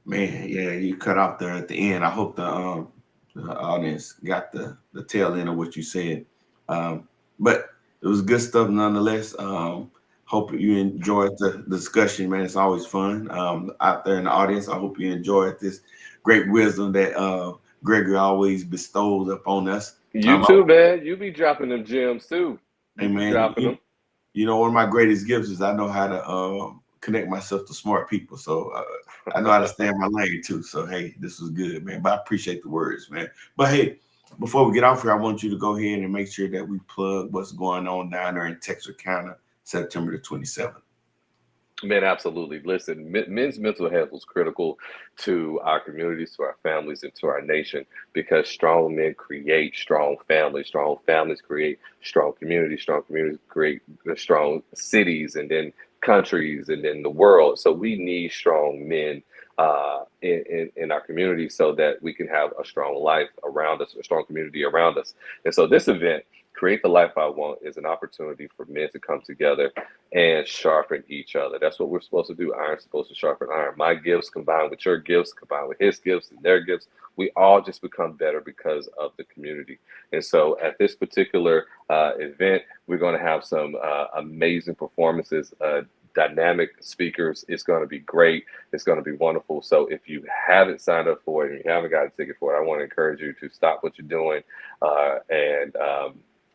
Man, yeah, you cut off there at the end. I hope the audience got the tail end of what you said. But it was good stuff nonetheless. Hope you enjoyed the discussion, man. It's always fun. Out there in the audience, I hope you enjoyed this great wisdom that Gregory always bestows upon us. You too, man. You be dropping them gems too. Hey You be man, dropping them. you know, one of my greatest gifts is I know how to connect myself to smart people. So I know how to stay in my lane too. So hey, this was good, man. But I appreciate the words, man. But hey, before we get off here, I want you to go ahead and make sure that we plug what's going on down there in Texarkana, September the 27th. Man, absolutely. Listen, men's mental health was critical to our communities, to our families, and to our nation because strong men create strong families create strong communities create strong cities, and then countries, and then the world. So we need strong men in our community so that we can have a strong life around us, a strong community around us. And so this event, Create the Life I Want, is an opportunity for men to come together and sharpen each other. That's what we're supposed to do. Iron's supposed to sharpen iron. My gifts combined with your gifts, combined with his gifts and their gifts, we all just become better because of the community. And so at this particular event, we're going to have some amazing performances, dynamic speakers. It's going to be great. It's going to be wonderful. So if you haven't signed up for it and you haven't got a ticket for it, I want to encourage you to stop what you're doing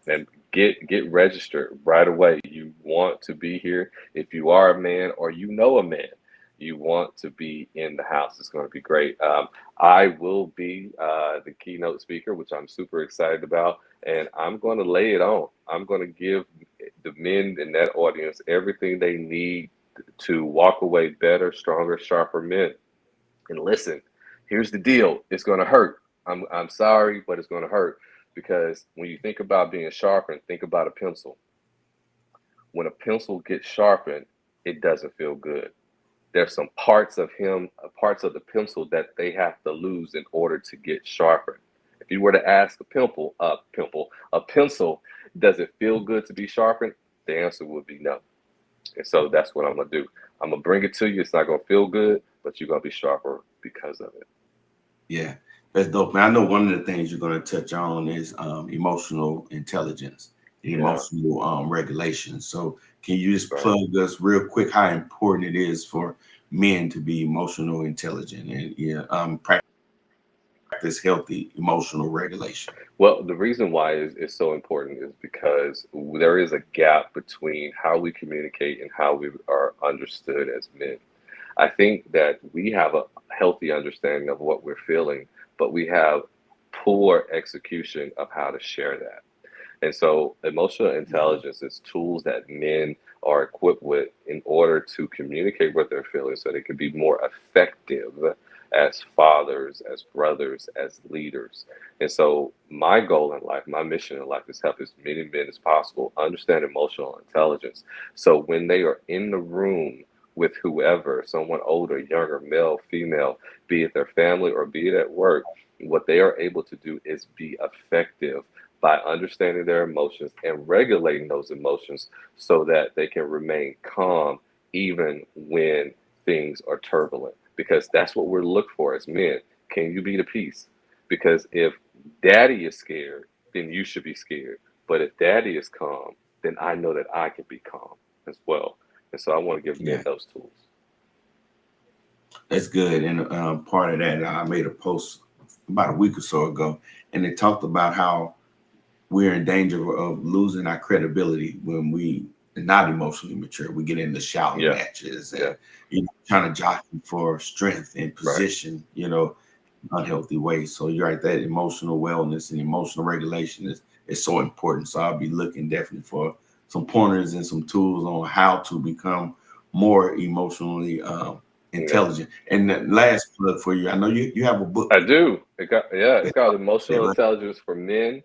and get registered right away. You want to be here. If you are a man or you know a man, you want to be in the house. It's going to be great. I will be the keynote speaker, which I'm super excited about, and I'm going to lay it on. I'm going to give the men in that audience everything they need to walk away better, stronger, sharper men. And listen, here's the deal. It's going to hurt. I'm sorry, but it's going to hurt because when you think about being sharpened, think about a pencil. When a pencil gets sharpened, it doesn't feel good. There's some parts of parts of the pencil that they have to lose in order to get sharpened. If you were to ask a pencil, does it feel good to be sharpened? The answer would be no. And so that's what I'm gonna do. I'm gonna bring it to you. It's not gonna feel good, but you're gonna be sharper because of it. Yeah. That's dope, man. I know one of the things you're going to touch on is emotional intelligence, and Yeah, emotional regulation. So, can you just right. plug us real quick how important it is for men to be emotional intelligent and practice healthy emotional regulation? Well, the reason why is so important is because there is a gap between how we communicate and how we are understood as men. I think that we have a healthy understanding of what we're feeling, but we have poor execution of how to share that. And so, emotional Mhm. intelligence is tools that men are equipped with in order to communicate what they're feeling so they can be more effective as fathers, as brothers, as leaders. And so, my goal in life, my mission in life is help as many men as possible understand emotional intelligence. So, when they are in the room with whoever, someone older, younger, male, female, be it their family or be it at work, what they are able to do is be effective by understanding their emotions and regulating those emotions so that they can remain calm even when things are turbulent. Because that's what we're looking for as men. Can you be the peace? Because if daddy is scared, then you should be scared. But if daddy is calm, then I know that I can be calm as well. And so I want to give men Yeah, those tools. that's good. And part of that, I made a post about a week or so ago, and it talked about how we're in danger of losing our credibility when we are not emotionally mature. We get into shouting Yeah, matches yeah, and trying to jockey for strength and right. position, unhealthy ways. So you're right, that emotional wellness and emotional regulation is so important. So I'll be looking definitely for some pointers and some tools on how to become more emotionally Yeah. intelligent. And the last plug for you, I know you have a book I do. It's that called that Emotional Intelligence for Men.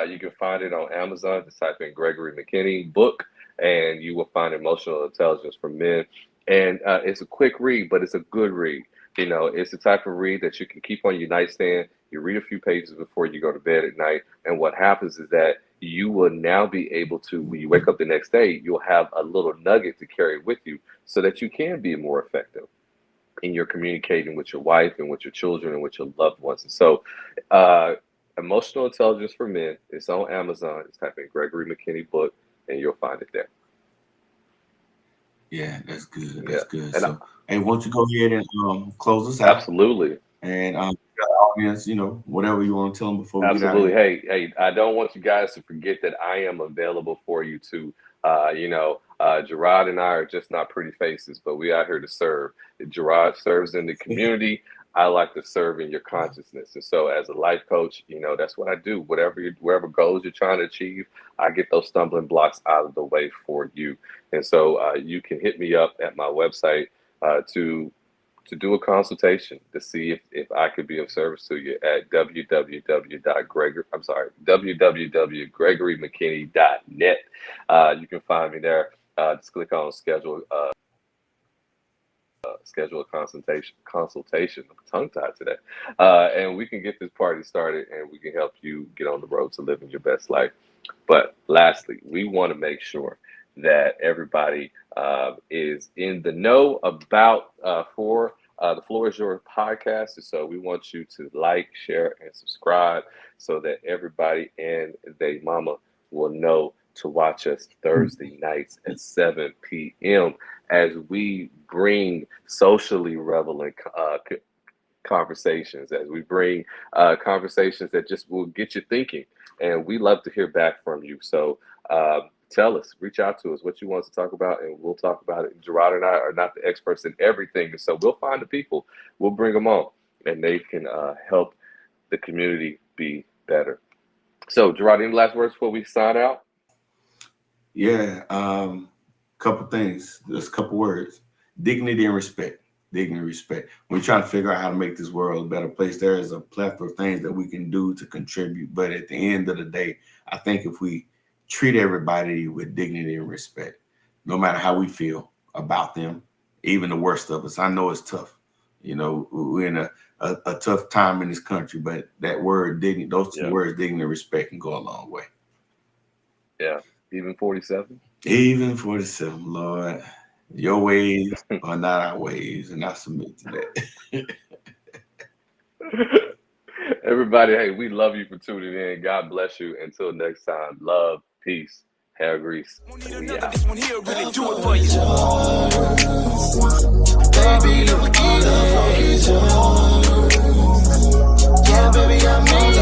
You can find it on Amazon. Just type in Gregory McKinney book, and you will find Emotional Intelligence for Men. And it's a quick read, but it's a good read. It's the type of read that you can keep on your nightstand. You read a few pages before you go to bed at night, and what happens is that you will now be able to, when you wake up the next day, you'll have a little nugget to carry with you, so that you can be more effective and you're communicating with your wife and with your children and with your loved ones. And so, uh, Emotional Intelligence for Men is on Amazon. Just type in Gregory McKinney book, and you'll find it there. Yeah, that's good. Yeah, That's good. and So, hey, won't you go ahead and close us out? absolutely, And tell the audience, whatever you want to tell them before we get out of absolutely. here. Hey, I don't want you guys to forget that I am available for you too. Gerard and I are just not pretty faces, but we out here to serve. Gerard serves in the community. I like to serve in your consciousness. And so as a life coach, that's what I do. Wherever goals you're trying to achieve, I get those stumbling blocks out of the way for you. And so you can hit me up at my website to do a consultation to see if I could be of service to you at www.gregorymckinney.net. You can find me there. Just click on schedule a consultation. I'm tongue tied today, and we can get this party started, and we can help you get on the road to living your best life. But lastly, we want to make sure that everybody is in the know about for the Floor is Your podcast. And so we want you to like, share, and subscribe so that everybody and their mama will know to watch us Thursday nights at 7 p.m. as we bring socially relevant conversations, as we bring conversations that just will get you thinking. And we love to hear back from you. So tell us, reach out to us what you want to talk about, and we'll talk about it. Gerard and I are not the experts in everything. And so we'll find the people, we'll bring them on, and they can help the community be better. So, Gerard, any last words before we sign out? Yeah, couple things. Just a couple words. Dignity and respect. Dignity and respect. We're trying to figure out how to make this world a better place. There is a plethora of things that we can do to contribute. But at the end of the day, I think if we treat everybody with dignity and respect, no matter how we feel about them, even the worst of us, I know it's tough. We're in a tough time in this country, but that word dignity, those two Yeah, words, dignity and respect, can go a long way. yeah. Even 47? Even 47, Lord, your ways are not our ways, and I submit to that. Everybody, hey, we love you for tuning in. God bless you. Until next time, love, peace, hair grease. We out. This one here really do it for you. Baby, love for you. Yeah, baby, I mean,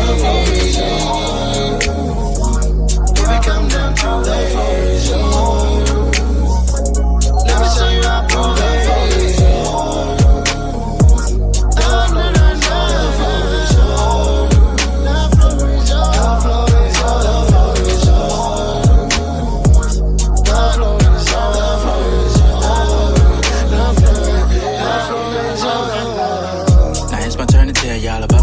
baby, come down to the let me show you how to Now it's my turn to tell y'all about